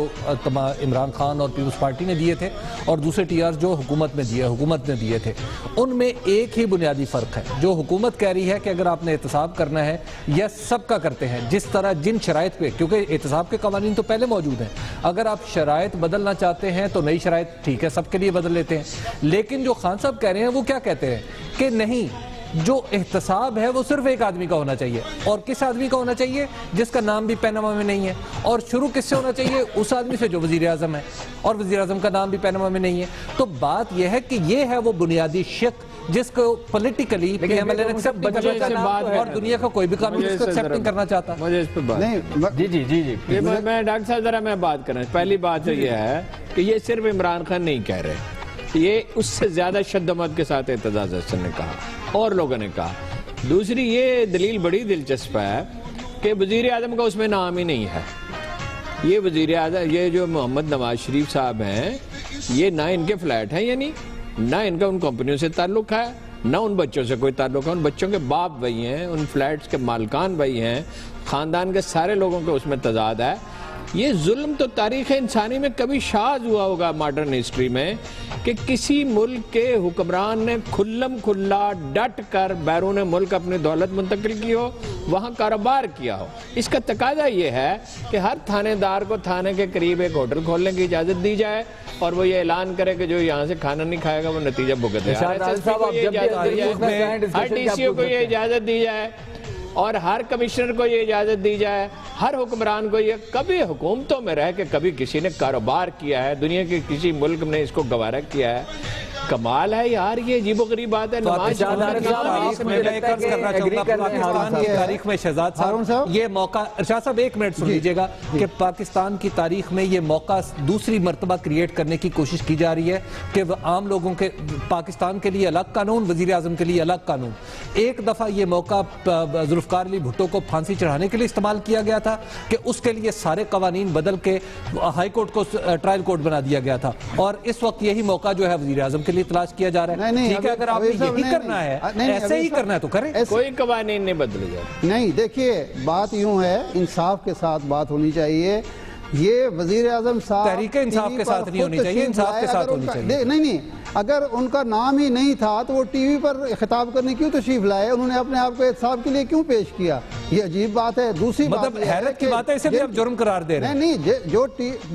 इमरान खान और पीपल्स पार्टी ने दिए थे और दूसरे TR जो हुकूमत ने दिए थे, उनमें एक ही बुनियादी फ़र्क है। जो हुकूमत कह रही है कि अगर आपने एहतसाब करना है या सबका करते हैं जिस तरह जिन शराइत पे, क्योंकि एहतसाब के कवानीन तो पहले मौजूद हैं, अगर आप शराइत बदलना चाहते हैं तो नई शराइत ठीक है, सबके लिए बदल लेते हैं। लेकिन जो खान साहब कह रहे हैं वो क्या कहते हैं कि नहीं, जो एहतसाब है वो सिर्फ एक आदमी का होना चाहिए और किस आदमी का होना चाहिए जिसका नाम भी पैनामा में नहीं है, और शुरू किससे होना चाहिए, उस आदमी से जो वजीर आज़म है और वजीर आज़म का नाम भी पैनामा में नहीं है। तो बात यह है कि ये है वो बुनियादी शक जिसको पॉलिटिकली और दुनिया का कोई भी कानून इसको एक्सेप्ट नहीं करना चाहता। मुझे इस पर बात जी मैं डॉक्टर साहब जरा मैं बात कर रहा हूँ। पहली बात तो यह है कि ये सिर्फ इमरान खान नहीं कह रहे, ये उससे ज्यादा शद्दमत के साथ एतजाज हसन ने कहा और लोगों ने कहा। दूसरी ये दलील बड़ी दिलचस्प है कि वजीर आज़म का उसमें नाम ही नहीं है। ये वजीर आज़म, ये जो मोहम्मद नवाज शरीफ साहब हैं, ये ना इनके फ्लैट हैं, यानी ना इनका उन कंपनियों से ताल्लुक है, ना उन बच्चों से कोई ताल्लुक है। उन बच्चों के बाप वही हैं, उन फ्लैट्स के मालकान वही हैं, ख़ानदान के सारे लोगों के उसमें तजाद है। ये जुल्म तो तारीख़ इंसानी में कभी शाज़ हुआ होगा मॉडर्न हिस्ट्री में कि किसी मुल्क के हुक्मरान ने खुल्लम खुल्ला डट कर बैरून मुल्क अपनी दौलत मुंतकिल की हो, वहाँ कारोबार किया हो। इसका तकाजा ये है कि हर थानेदार को थाने के करीब एक होटल खोलने की इजाज़त दी जाए और वो ये ऐलान करे कि जो यहाँ से खाना नहीं खाएगा वो नतीजा भुगते। हर DCO को ये इजाज़त दी जाए और हर कमिश्नर को ये इजाज़त दी जाए, हर हुक्मरान को ये। कभी हुकूमतों में रह के कभी किसी ने कारोबार किया है, दुनिया के किसी मुल्क ने इसको गवारा किया है? कमाल है यार, ये अजीबोगरीब बात है। तारीख में शहजाद साहब ये मौका, इरशाद साहब एक मिनट सुन लीजिएगा, कि पाकिस्तान की तारीख में ये मौका दूसरी मर्तबा क्रिएट करने की कोशिश की जा रही है कि आम लोगों के, पाकिस्तान के लिए अलग कानून, वजीर आज़म के लिए अलग कानून। एक दफ़ा ये मौका जुल्फ़िकार अली भुट्टो को फांसी चढ़ाने के लिए इस्तेमाल किया गया था कि उसके लिए सारे कवानीन बदल के हाई कोर्ट को ट्रायल कोर्ट बना दिया गया था, और इस वक्त यही मौका जो है वजीर आज़म के लिए तलाश किया जा रहा है। ठीक है, अगर आपने यही करना है, ऐसे ही करना है तो करें, कोई कवानीन नहीं बदले जाए। नहीं, देखिए बात यूं है, इंसाफ के साथ बात होनी चाहिए। ये वजीर आज़म साहब तहरीक इंसाफ के साथ नहीं होनी चाहिए, इंसाफ के साथ होनी चाहिए। नहीं, अगर उनका नाम ही नहीं था तो वो टीवी पर खिताब करने क्यों तशरीफ लाए, उन्होंने अपने आप को एहतसाब के लिए क्यों पेश किया, ये अजीब बात है। दूसरी मतलब बात हैरत की बात है, इसे भी आप जुर्म करार दे रहे हैं। नहीं,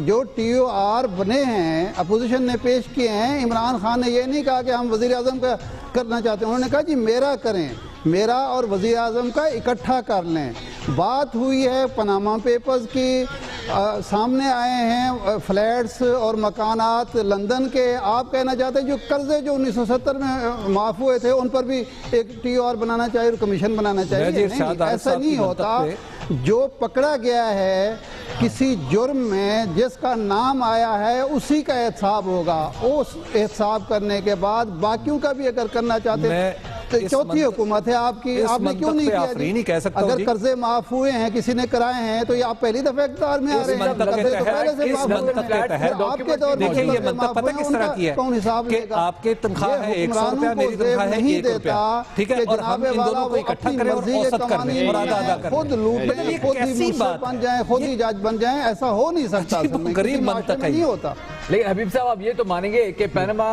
जो TOR बने हैं, अपोजिशन ने पेश किए हैं, इमरान खान ने ये नहीं कहा कि हम वज़ीर आज़म का करना चाहते हैं, उन्होंने कहा जी मेरा करें, मेरा और वज़ीर आज़म का इकट्ठा कर लें। बात हुई है पनामा पेपर्स की, सामने आए हैं फ्लैट्स और मकानात लंदन के। आप कहना चाहते हैं जो कर्जे जो 1970 में माफ़ हुए थे उन पर भी एक TOR बनाना चाहिए और कमीशन बनाना चाहिए। नहीं, ऐसा नहीं होता। जो पकड़ा गया है किसी जुर्म में जिसका नाम आया है उसी का एहतसाब होगा, उस एहतसाब करने के बाद बाकियों का भी अगर करना चाहते हैं तो चौथी हुकूमत है आपकी, आपने क्यों नहीं किया जी? नहीं कह सकता अगर कर्जे माफ हुए हैं, किसी ने कराए हैं, तो ये आप पहली दफा इख्तियार में आ रहे हैं। कर्जे तो पहले से माफ हुए हैं। आपके दौर में देखिए ये मंतक पता किस तरह की है कौन हिसाब कि लेगा? आपके तनख्वाह है 100 रुपया, मेरी तनख्वाह है 1 रुपया, ठीक है, और हम इन दोनों को इकट्ठा करें और औसत कर लें और आधा आधा करें। खुद लूटें, खुद ही मुंसफ बन जाएं, खुद ही जज बन जाएं, ऐसा हो नहीं सकता। गरीब मंतक है, नहीं होता। लेकिन हबीब साहब आप ये तो मानेंगे कि पनामा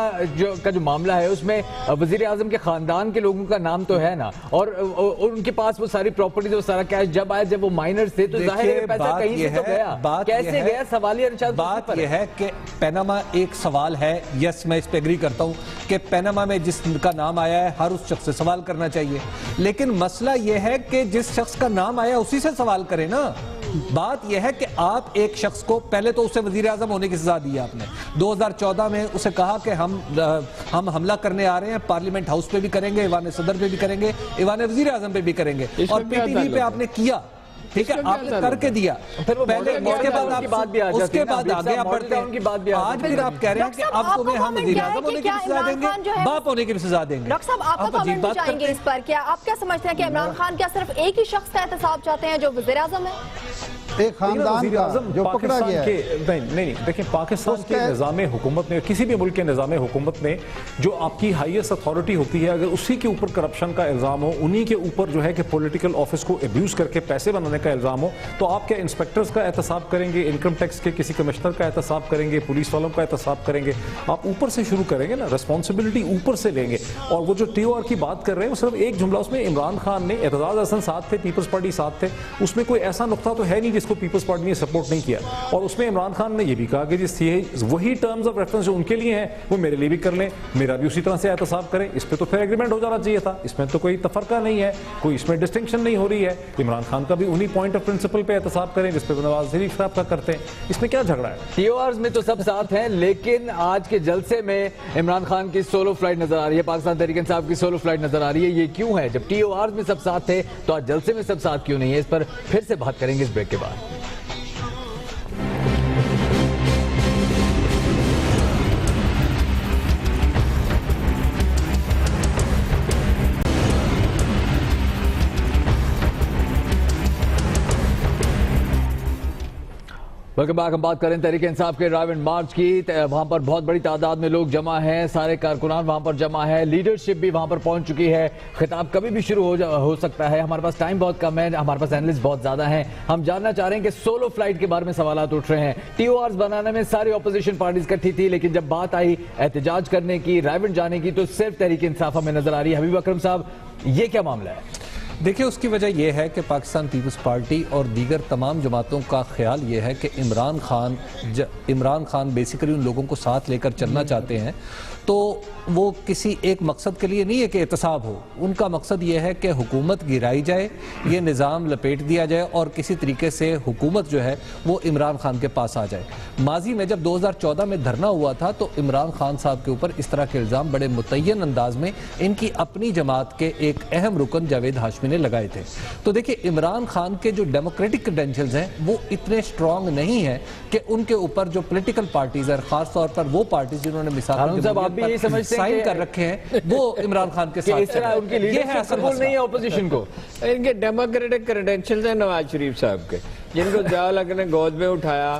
का जो मामला है उसमें वजीर आजम के खानदान के लोगों का नाम तो है ना, और उनके पास वो सारी प्रॉपर्टीज, वो सारा कैश जब आया, जब वो माइनर्स थे तो जाहिर है पैसा कहीं से तो गया, कैसे गया सवालिया निशान। बात यह है कि पनामा एक सवाल है, यस मैं इस पे एग्री करता हूं कि पनामा में जिसका नाम आया है हर उस शख्स से सवाल करना चाहिए, लेकिन मसला यह है कि जिस शख्स का नाम आया उसी से सवाल करें ना। बात यह है कि आप एक शख्स को पहले तो उसे वजीर आजम होने की सजा दी आपने, 2014 में उसे कहा कि हम हमला करने आ रहे हैं, पार्लियामेंट हाउस पे भी करेंगे, ईवान सदर पे भी करेंगे, ईवान वजीर आजम पे भी करेंगे, और PTV पे आपने किया, ठीक है, आपने करके दिया। फिर वो पहले उसके बाद आगे आप बढ़ते हैं। आज फिर आप कह रहे हैं कि अब तुम्हें हम वजीर आजम होने की भी सजा देंगे, बाप होने की भी सजा देंगे। डॉक्टर साहब आपका कमेंट भी चाहेंगे इस पर, क्या आप क्या समझते हैं कि इमरान खान क्या सिर्फ एक ही शख्स का एहतसाब चाहते हैं जो वज़ीर आज़म है? एक खानदान का जो पकड़ा गया है। नहीं, देखिए पाकिस्तान के निज़ाम हुकूमत में, किसी भी मुल्क के निज़ाम हुकूमत में जो आपकी हाईएस्ट अथॉरिटी होती है, अगर उसी के ऊपर करप्शन का इल्ज़ाम हो, उन्हीं के ऊपर जो है कि पॉलिटिकल ऑफिस को अब्यूज़ करके पैसे बनाने का इल्ज़ाम हो, तो आप क्या इंस्पेक्टर्स का एहतसाब करेंगे, इनकम टैक्स के किसी कमिश्नर का एहतसाब करेंगे, पुलिस वालों का एहतसाब करेंगे? आप ऊपर से शुरू करेंगे ना, रिस्पॉन्सिबिलिटी ऊपर से लेंगे। और वो जो TOR की बात कर रहे हैं वो सिर्फ एक जुमला, उसमें इमरान खान ने, एतजाज़ हसन साथ थे, पीपल्स पार्टी साथ थे, उसमें कोई ऐसा नुक्ता तो है नहीं जिसको पीपल्स पार्टी ने सपोर्ट नहीं किया। और उसमें इमरान खान ने यह भी कहा कि जिस वही टर्म्स ऑफ रेफरेंस जो उनके लिए हैं वो मेरे लिए भी कर लें, मेरा भी उसी तरह से एहतसाब करें। इस पे तो फिर एग्रीमेंट हो जाना चाहिए था, इसमें तो कोई तफरका नहीं है, कोई इसमें डिस्टिंक्शन नहीं हो रही है। इमरान खान का भी उन्हीं पॉइंट ऑफ प्रिंसिपल पे एहतसाब करें जिस पे नवाज शरीफ साहब का करते हैं, इसमें क्या झगड़ा है? TORs में तो सब साथ हैं, लेकिन आज के जलसे में इमरान खान की सोलो फ्लाइट नजर आ रही है, पाकिस्तान तहरीक इंसाफ की सोलो फ्लाइट नजर आ रही है। ये क्यों है? जब TORs में सब साथ थे तो आज जलसे में सब साथ क्यों नहीं है? इस पर फिर से बात करेंगे इस ब्रेक के बाद। Welcome back. हम बात करें तहरीक इंसाफ के रायविंड मार्च की। वहां पर बहुत बड़ी तादाद में लोग जमा हैं, सारे कारकुनान वहां पर जमा है, लीडरशिप भी वहां पर पहुंच चुकी है। खिताब कभी भी शुरू हो सकता है। हमारे पास टाइम बहुत कम है, हमारे पास एनालिस्ट बहुत ज्यादा हैं। हम जानना चाह रहे हैं कि सोलो फ्लाइट के बारे में सवाल उठ रहे हैं। TORs बनाने में सारी ऑपोजिशन पार्टीज इकट्ठी थी, लेकिन जब बात आई एहतजाज करने की, रायविंड जाने की, तो सिर्फ तहरीक इंसाफ हमें नजर आ रही है। हबीब अकरम साहब, ये क्या मामला है? देखिए, उसकी वजह यह है कि पाकिस्तान पीपल्स पार्टी और दीगर तमाम जमातों का ख्याल यह है कि इमरान खान बेसिकली उन लोगों को साथ लेकर चलना चाहते हैं, तो वो किसी एक मकसद के लिए नहीं है कि एहतसाब हो। उनका मकसद ये है कि हुकूमत गिराई जाए, ये निज़ाम लपेट दिया जाए और किसी तरीके से हुकूमत जो है वो इमरान खान के पास आ जाए। माजी में जब 2014 में धरना हुआ था तो इमरान खान साहब के ऊपर इस तरह के इल्ज़ाम बड़े मुतय्यन अंदाज में इनकी अपनी जमात के एक अहम रुकन जावेद हाशमी ने लगाए थे। तो देखिए, इमरान खान के जो डेमोक्रेटिक क्रेडेंशियल्स हैं वो इतने स्ट्रॉन्ग नहीं है कि उनके ऊपर जो पॉलिटिकल पार्टीज है, खासतौर पर वो पार्टीज जिन्होंने मिसाल भी समझते साइन कर रखे हैं, वो इमरान खान के साथ इस तरह उनकी लीडरशिप कबूल नहीं है ऑपोजिशन को। इनके डेमोक्रेटिक क्रेडेंशियल्स हैं नवाज शरीफ साहब के, जिनको ज़िया-उल-हक ने गोद में उठाया,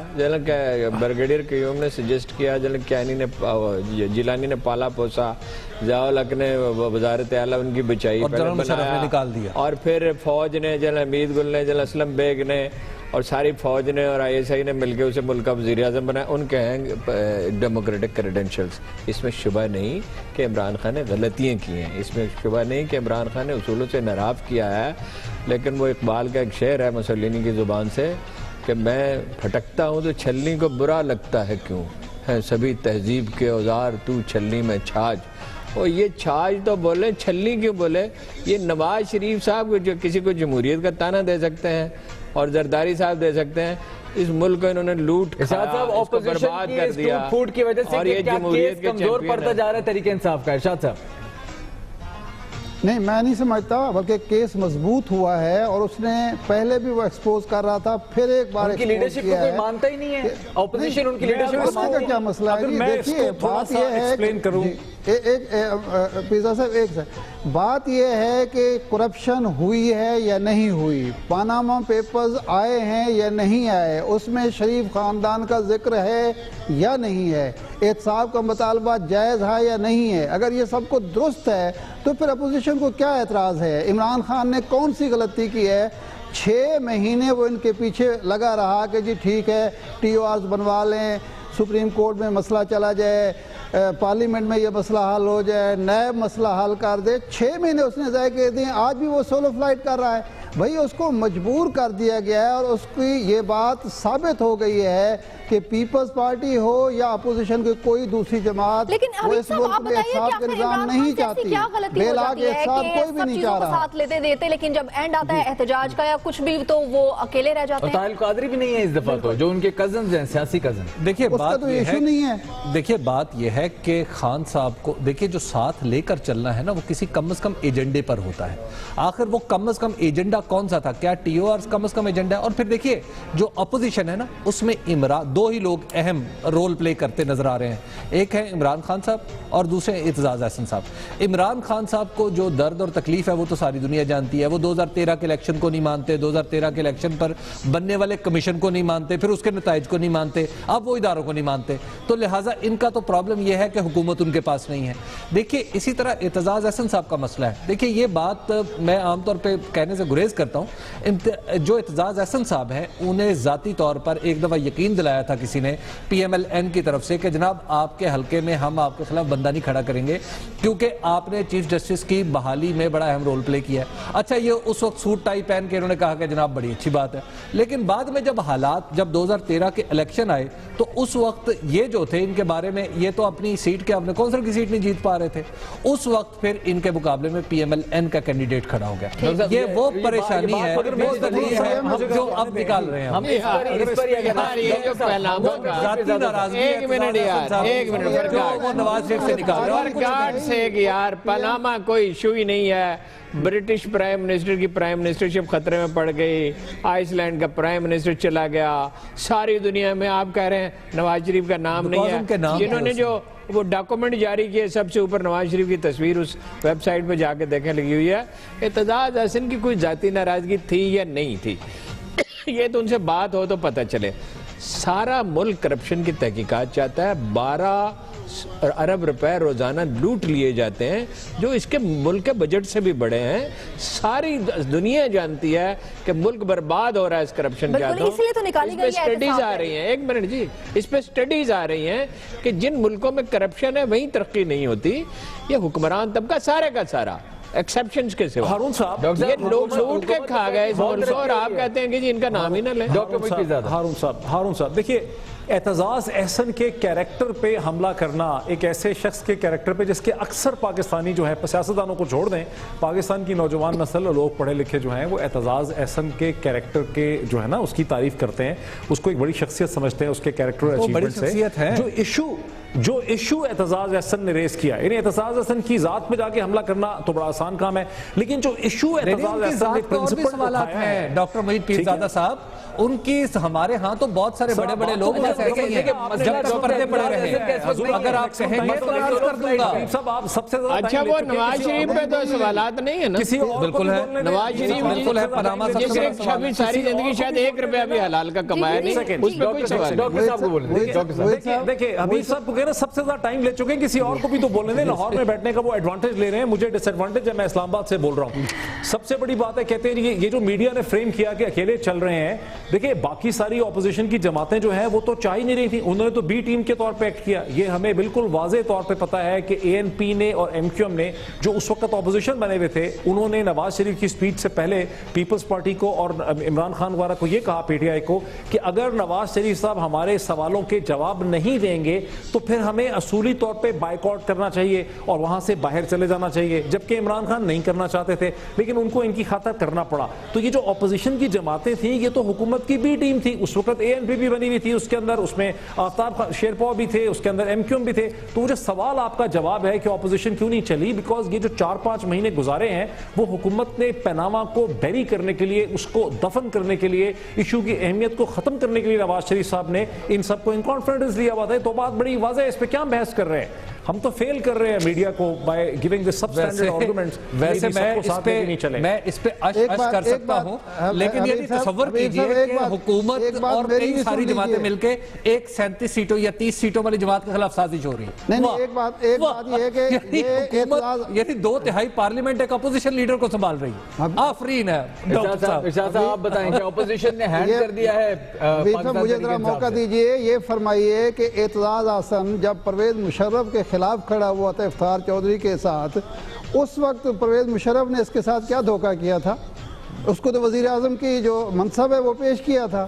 ब्रिगेडियर क़य्यूम ने सजेस्ट किया, जिलानी ने पाला पोसा, ज़िया-उल-हक ने वज़ारत आला उनकी बचाई, और जनरल मुशर्रफ ने निकाल दिया, और फिर फौज ने, जनरल हमीद गुल ने, जनरल असलम बेग ने, اور ساری فوج نے اور ISI نے مل کے اسے ملک کا وزیر اعظم بنایا. ان کے ہیں ڈیموکریٹک کریڈینشلز. اس میں شبہ نہیں کہ عمران خان نے غلطیاں کی ہیں, اس میں شبہ نہیں کہ عمران خان نے اصولوں سے انحراف کیا ہے, لیکن وہ اقبال کا ایک شعر ہے مسولینی کی زبان سے کہ میں پھٹکتا ہوں تو چھلنی کو برا لگتا ہے کیوں, ہے سبھی تہذیب کے اوزار تو چھلنی میں چھاج. اور یہ چھاج تو بولے, چھلنی کیوں بولے؟ یہ نواز شریف صاحب کو جو کسی کو جمہوریت کا تانا دے سکتے ہیں اور زرداری صاحب دے سکتے ہیں. اس ملک کو انہوں نے لوٹ کھایا, اس کو برباد کر دیا, پھوٹ کی وجہ سے اور یہ جمہوریت کے کمزور چیمپئن پڑتا ہیں. جا رہا ہے تحریک انصاف کا. ارشاد صاحب نہیں, میں نہیں سمجھتا, بلکہ کیس مضبوط ہوا ہے اور اس نے پہلے بھی وہ ایکسپوز کر رہا تھا, پھر ایک بار ان کی ایکسپوز لیڈرشپ کو کیا کوئی ہے. مانتا ہی نہیں ہے, اپوزیشن ان کی لیڈرشپ کو اس کا مانتی کیا مسئلہ ہے؟ اگر جی میں اس دیکھیے, کو تھوڑا بات سا یہ ہے ایکسپلین کروں. پیزا صاحب ایک سیکنڈ, بات یہ ہے کہ کرپشن ہوئی ہے یا نہیں ہوئی, پاناما پیپرز آئے ہیں یا نہیں آئے, اس میں شریف خاندان کا ذکر ہے یا نہیں ہے, احتساب کا مطالبہ جائز ہے یا نہیں ہے. اگر یہ سب کو درست ہے تو پھر اپوزیشن کو کیا اعتراض ہے؟ عمران خان نے کون سی غلطی کی ہے؟ 6 مہینے وہ ان کے پیچھے لگا رہا کہ جی ٹھیک ہے TORs بنوا لیں, سپریم کورٹ میں مسئلہ چلا جائے, پارلیمنٹ میں یہ مسئلہ حل ہو جائے, نیب مسئلہ حل کر دے. 6 مہینے اس نے ضائع کر دیے, آج بھی وہ سولو فلائٹ کر رہا ہے. بھئی اس کو مجبور کر دیا گیا ہے اور اس کی یہ بات ثابت ہو گئی ہے کہ پیپلز پارٹی ہو یا اپوزیشن کی کوئی دوسری جماعت لیکن وہ حمید اس صاحب آپ ملک میں بتائیے کہ احتساب آخر کا نظام عمران نہیں خان سے ایسی چاہتی, کیا غلطی ہو بے لاگ جاتی ہے احتساب کہ کوئی بھی سب نہیں چیزوں چاہ کو رہا. ساتھ لیتے دیتے لیکن جب اینڈ آتا ہے احتجاج کا یا کچھ بھی تو وہ اکیلے رہ جاتے اور ہیں. طاہر القادری بھی نہیں ہے اس دفعہ, تو جو ان کے کزنز ہیں, سیاسی کزن. دیکھیے اس کا بات تو یہ ایشو نہیں ہے. دیکھیے بات یہ ہے کہ خان صاحب کو دیکھیے جو ساتھ لے کر چلنا ہے نا, وہ کسی کم از کم ایجنڈے پر ہوتا ہے. آخر وہ کم از کم ایجنڈا کون سا تھا؟ کیا TORs کم از کم ایجنڈا ہے؟ اور پھر دیکھیے جو اپوزیشن ہے نا, اس میں 2 ہی لوگ اہم رول پلے کرتے نظر آ رہے ہیں. ایک ہے عمران خان صاحب اور دوسرے اعتزاز احسن صاحب. عمران خان صاحب کو جو درد اور تکلیف ہے وہ تو ساری دنیا جانتی ہے. وہ 2013 کے الیکشن کو نہیں مانتے, 2013 کے الیکشن پر بننے والے کمیشن کو نہیں مانتے, پھر اس کے نتائج کو نہیں مانتے, اب وہ اداروں کو نہیں مانتے. تو لہٰذا ان کا تو پرابلم یہ ہے کہ حکومت ان کے پاس نہیں ہے. دیکھیے اسی طرح اعتزاز احسن صاحب کا مسئلہ ہے. دیکھیے یہ بات میں عام طور پہ کہنے سے گریز کرتا ہوں. جو اعتزاز احسن صاحب ہیں انہیں ذاتی طور پر ایک دفعہ یقین دلایا تھا کسی نے PMLN کی طرف سے کہ جناب آپ کے حلقے میں ہم آپ کے خلاف بندہ نہیں کھڑا کریں گے کیونکہ آپ نے چیف جسٹس کی بحالی میں بڑا اہم رول پلے کیا ہے. اچھا یہ اس وقت سوٹ ٹائی پہن کے انہوں نے کہا کہ جناب بڑی اچھی بات ہے, لیکن بعد میں جب حالات جب 2013 کے الیکشن آئے تو اس وقت یہ جو تھے ان کے بارے میں, یہ تو اپنی سیٹ کے اپنے کونسل کی سیٹ نہیں جیت پا رہے تھے, اس وقت پھر ان کے مقابلے میں PMLN کا کینڈیڈیٹ کھڑا ہو گیا. یہ وہ پریشانی ہے جو اب نکال رہے ہیں ہم. ذاتی ناراضگی ایک منٹ یار, نواز شریف سے نکال فرگاٹ سے یار, پاناما کوئی ایشو ہی نہیں ہے. برٹش پرائم منسٹر کی پرائم منسٹرشپ خطرے میں پڑ گئی, آئس لینڈ کا پرائم منسٹر چلا گیا, ساری دنیا میں آپ کہہ رہے ہیں نواز شریف کا نام نہیں ہے. جنہوں نے جو وہ ڈاکومنٹ جاری کیے سب سے اوپر نواز شریف کی تصویر اس ویب سائٹ پہ جا کے دیکھنے لگی ہوئی ہے. اعتزاز احسن کی کوئی ذاتی ناراضگی تھی یا نہیں تھی, یہ تو ان سے بات ہو تو پتہ چلے. سارا ملک کرپشن کی تحقیقات چاہتا ہے. 12 ارب روپے روزانہ لوٹ لیے جاتے ہیں جو اس کے ملک کے بجٹ سے بھی بڑے ہیں. ساری دنیا جانتی ہے کہ ملک برباد ہو رہا ہے اس کرپشن کے ہاتھوں. اس لیے تو نکالی گئی ہے سٹڈیز آ رہی ہیں, ایک منٹ جی, اس پہ سٹڈیز آ رہی ہیں کہ جن ملکوں میں کرپشن ہے وہیں ترقی نہیں ہوتی. یہ حکمران طبقہ سارے کا سارا ایکسیپشنز کے سوا, ہارون صاحب یہ لوگ لوٹ کے کھا گئے اس ملک کو, اور آپ کہتے ہیں کہ جی ان کا نام ہی نہ لیں. ہارون صاحب دیکھیے اعتزاز احسن کے کیریکٹر پہ حملہ کرنا, ایک ایسے شخص کے کیریکٹر پہ جس کے اکثر پاکستانی جو ہے سیاستدانوں کو چھوڑ دیں, پاکستان کی نوجوان نسل اور لوگ پڑھے لکھے جو ہیں وہ اعتزاز احسن کے کیریکٹر کے جو ہے نا اس کی تعریف کرتے ہیں, اس کو ایک بڑی شخصیت سمجھتے ہیں اس کے کیریکٹر اور اچیومنٹ سے. جو ایشو اعتزاز احسن نے ریز کیا, یعنی اعتزاز احسن کی ذات پہ جا کے حملہ کرنا تو بڑا آسان کام ہے, لیکن جو ایشو اعتزاز احسن نے پرنسپل سوالات ہیں ڈاکٹر محیط پیرزادہ صاحب, ان کی ہمارے ہاں تو بہت سارے بڑے بڑے لوگ جب تک پردے پڑے رہے, اگر آپ کہیں گے تو عرض کر دوں گا. اچھا وہ نواز شریف پہ تو سوالات نہیں ہے نا, بالکل ہے نواز شریف بالکل ہے, پاناما جس نے ساری زندگی شاید 1 روپیہ بھی حلال کا کمایا نہیں, اس پہ کوئی سوال نہیں. دیکھیں حمید صاحب کو चुके हैं ना, सबसे ज्यादा टाइम ले चुके हैं, किसी और को भी तो बोलने दें। लाहौर में बैठने का वो एडवांटेज ले रहे हैं, मुझे डिसएडवांटेज है, मैं इस्लामाबाद से बोल रहा हूँ। सबसे बड़ी बात है, कहते हैं ये जो मीडिया ने फ्रेम किया कि अकेले चल रहे हैं, देखिए बाकी सारी ऑपोजिशन की जमातें जो हैं वो तो चाह ही नहीं रही थी, उन्होंने तो बी टीम के तौर पे एक्ट किया। ये हमें बिल्कुल वाज़ेह तौर पे पता है कि एएनपी ने और एमक्यूएम ने, जो उस वक्त ऑपोजिशन बने हुए थे, उन्होंने नवाज शरीफ की स्पीच से पहले पीपल्स पार्टी को और इमरान खान वगैरह को ये कहा, पीटीआई को, कि अगर नवाज शरीफ साहब हमारे सवालों के जवाब नहीं देंगे तो फिर हमें असूली तौर पे बाइकआउट करना चाहिए और वहां से बाहर चले जाना चाहिए। जबकि इमरान खान नहीं करना चाहते थे, लेकिन उनको इनकी खातिर करना पड़ा। तो ये जो ऑपोजिशन की जमातें थी, ये तो हुकूमत की बी टीम थी। उस वक्त एएनपी भी बनी हुई थी, उसके अंदर उसमें आफ्ताब शेरपा भी थे, उसके अंदर एमक्यूएम भी थे। तो वो जो सवाल आपका जवाब है कि ऑपोजिशन क्यों नहीं चली, बिकॉज ये जो 4-5 महीने गुजारे हैं वो हुकूमत ने पनामा को बैरी करने के लिए, उसको दफन करने के लिए, इशू की अहमियत को खत्म करने के लिए नवाज शरीफ साहब ने इन सबको इन कॉन्फिडेंस लिया हुआ था। तो बात बड़ी वाज़ेह है, इस पे क्या बहस कर रहे हैं? हम तो फेल कर रहे हैं मीडिया को by giving this substandard arguments. वैसे मैं इस पे अश कर सकता हूं, लेकिन ये तसव्वुर कीजिए कि हुकूमत और कई सारी जमातें मिलके एक 37 सीटों या 30 सीटों वाली जमात के खिलाफ साजिश हो रही है। नहीं, एक बात ये है कि ये 2/3 पार्लियामेंट एक अपोजिशन लीडर को संभाल रही है। आफरीन है इरशाद साहब, आप बताएं कि ऑपोजिशन ने हैंड कर दिया है। मुझे जरा मौका दीजिए, ये फरमाइए कि एतजाज हसन जब परवेज मुशर्रफ के खिलाफ खड़ा हुआ था इफ्तार चौधरी के साथ, उस वक्त परवेज मुशर्रफ ने इसके साथ क्या धोखा किया था? उसको तो वजीर आजम की जो मनसब है वो पेश किया था।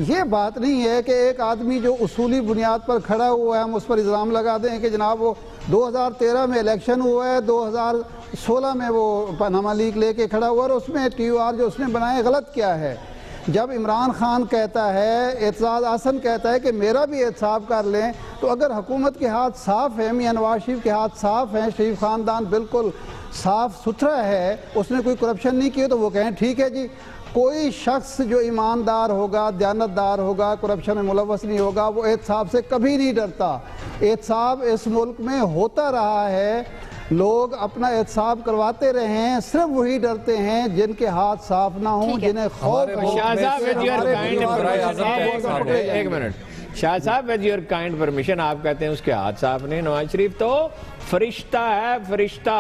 ये बात नहीं है कि एक आदमी जो उसूली बुनियाद पर खड़ा हुआ है हम उस पर इल्ज़ाम लगा दें कि जनाब वो 2013 में इलेक्शन हुआ है, 2016 में वो पनामा लीक लेके खड़ा हुआ और उसमें TUR जो उसने बनाए गलत क्या है। जब इमरान खान कहता है, एतजाज हसन कहता है कि मेरा भी एहतसाब कर लें, तो अगर हुकूमत के हाथ साफ़ है, मियां नवाज शरीफ के हाथ साफ़ हैं, शरीफ ख़ानदान बिल्कुल साफ़ सुथरा है, उसने कोई करप्शन नहीं की, तो वो कहें ठीक है जी, कोई शख्स जो ईमानदार होगा, दयानतदार होगा, करप्शन में मुलव्वस नहीं होगा, वो एहतसाब से कभी नहीं डरता। एहतसाब इस मुल्क में होता रहा है, लोग अपना एहतसाब करवाते रहे हैं, सिर्फ वही डरते हैं जिनके हाथ साफ ना हो, जिन्हें खौफ हो। एक मिनट, शाह साहब विद योर काइंड परमिशन, आप कहते हैं उसके हाथ साफ नहीं। नवाज शरीफ तो फरिश्ता है, फरिश्ता।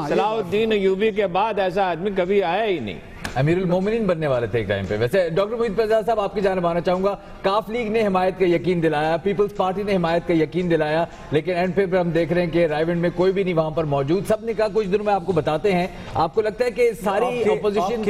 सलाउद्दीन अयूबी के बाद ऐसा आदमी कभी आया ही नहीं। अमीरुल मोमिनीन बनने वाले थे एक टाइम पे। वैसे डॉक्टर मोहित प्रसाद साहब, आपकी जानिब आना चाहूंगा। काफ लीग ने हिमायत का यकीन दिलाया, पीपल्स पार्टी ने हिमायत का यकीन दिलाया, लेकिन एंड पे हम देख रहे हैं कि रायविंड में कोई भी नहीं वहां पर मौजूद। सबने कहा कुछ दिनों में आपको बताते हैं। आपको लगता है कि सारी ऑपोजिशन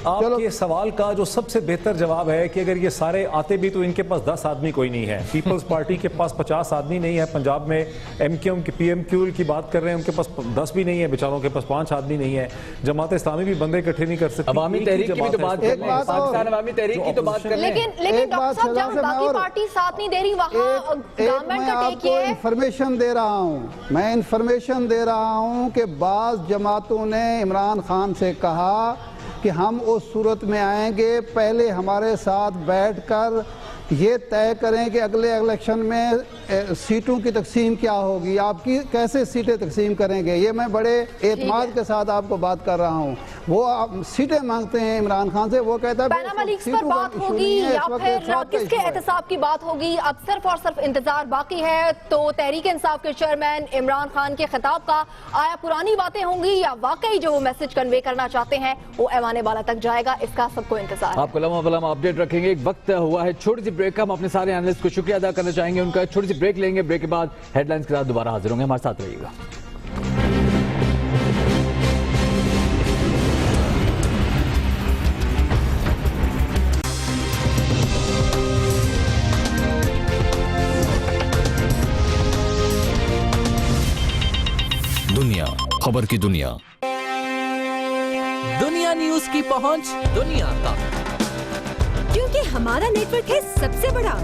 आपके सवाल का जो सबसे बेहतर जवाब है कि अगर ये सारे आते भी तो इनके पास 10 आदमी कोई नहीं है। पीपल्स पार्टी के पास 50 आदमी नहीं है। पंजाब में एमक्यूएम की PMQ की बात कर रहे हैं, उनके पास 10 भी नहीं है, बेचारों के पास 5 आदमी नहीं है। जमात इस्लामी भी बंदे इकट्ठे नहीं कर सकती। अवामी तहरीक की भी तो बात कर लें, पाकिस्तान अवामी तहरीक की तो बात कर लें। लेकिन डॉक्टर साहब, जहां बाकी पार्टी साथ नहीं दे रही वहां गवर्नमेंट का टेक ये है। इंफॉर्मेशन दे रहा हूं, मैं इंफॉर्मेशन दे रहा हूं कि बाज़ जमातों ने इमरान खान से कहा कि हम उस सूरत में आएंगे, पहले हमारे साथ बैठकर ये तय करें कि अगले इलेक्शन में सीटों की तकसीम क्या होगी, आपकी कैसे सीटें तकसीम करेंगे। ये मैं बड़े एतमाद के साथ आपको बात कर रहा हूँ। वो सीटें मांगते हैं इमरान खान से, वो कहता है पनामा लीक्स पर बात होगी या फिर किसके एहतसाब की बात होगी, अब सिर्फ और सिर्फ इंतजार बाकी है। तो तहरीक इंसाफ के चेयरमैन इमरान खान के खिताब का आया पुरानी बातें होंगी या वाकई जो वो मैसेज कन्वे करना चाहते हैं वो ऐवान बाला तक जाएगा, इसका सबको इंतजार। आपको लम्हा बलम्हा अपडेट रखेंगे। एक वक्त हुआ है छोटी सी ब्रेक का, हम अपने सारे एनालिस्ट को शुक्रिया अदा करना चाहेंगे उनका। छोटी सी ब्रेक लेंगे, ब्रेक के बाद हेडलाइंस के साथ दोबारा हाजिर होंगे। हमारे साथ रहिएगा। दुनिया खबर की दुनिया, दुनिया न्यूज की पहुंच दुनिया तक, क्योंकि हमारा नेटवर्क है सबसे बड़ा,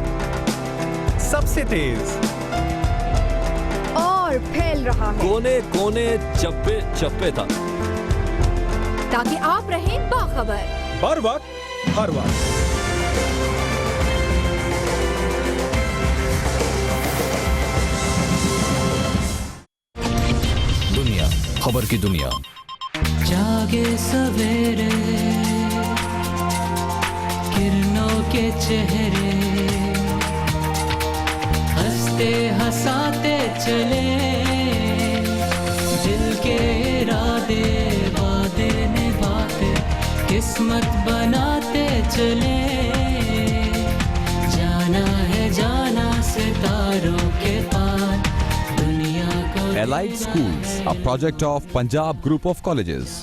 सबसे तेज और फैल रहा है कोने कोने चप्पे चप्पे तक, ताकि आप रहें बाखबर हर वक्त हर वक्त। दुनिया खबर की दुनिया। जागे सवेरे किरणों के चेहरे, हंसते हंसाते चले दिल के इरादे वादे निभाते किस्मत बनाते चले जाना है जाना सितारों के पार दुनिया को Allied Schools, a project of Punjab Group of Colleges.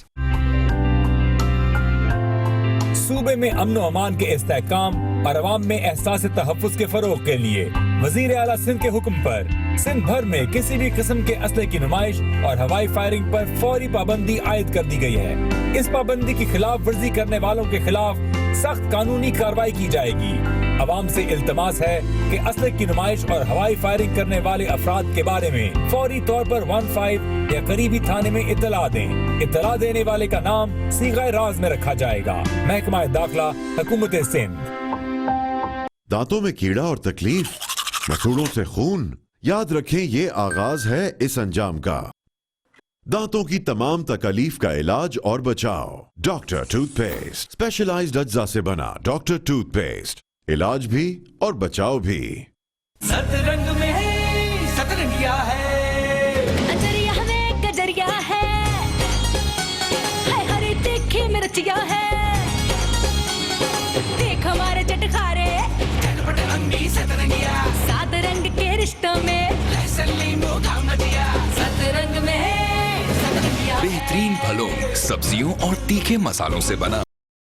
सूबे में अमन अमान के इस्तेहकाम और अवाम में एहसास तहफ़्फ़ुज़ के फ़रोग़ के लिए वज़ीर आला सिंध के हुक्म पर सिंध भर में किसी भी किस्म के असले की नुमाइश और हवाई फायरिंग पर फौरी पाबंदी आयद कर दी गई है। इस पाबंदी की खिलाफ वर्जी करने वालों के खिलाफ सख्त कानूनी कार्रवाई की जाएगी। अवाम से इल्तमास है कि असले की नुमाइश और हवाई फायरिंग करने वाले अफराद के बारे में फौरी तौर पर 15 या करीबी थाने में इत्तला दें। इत्तला देने वाले का नाम सीगाए राज में रखा जाएगा। महकमा दाखिला, हुकूमत सिंध। दांतों में कीड़ा और तकलीफ, मसूड़ों से खून, याद रखें ये आगाज है इस अंजाम का। दांतों की तमाम तकलीफ का इलाज और बचाव डॉक्टर टूथपेस्ट, स्पेशलाइज्ड अज्जा से बना डॉक्टर टूथपेस्ट, इलाज भी और बचाव भी। सतरंग में है सतरंगिया है अजरिया में गजरिया है हरे देखे मिर्चिया है देख हमारे चटखारे चटपट रंगी सतरंगिया सात रंग के रिश्तों में लहसुन नींबू का मजिया सतरंग में है सतरंगिया बेहतरीन फलों, सब्जियों और तीखे मसालों से बना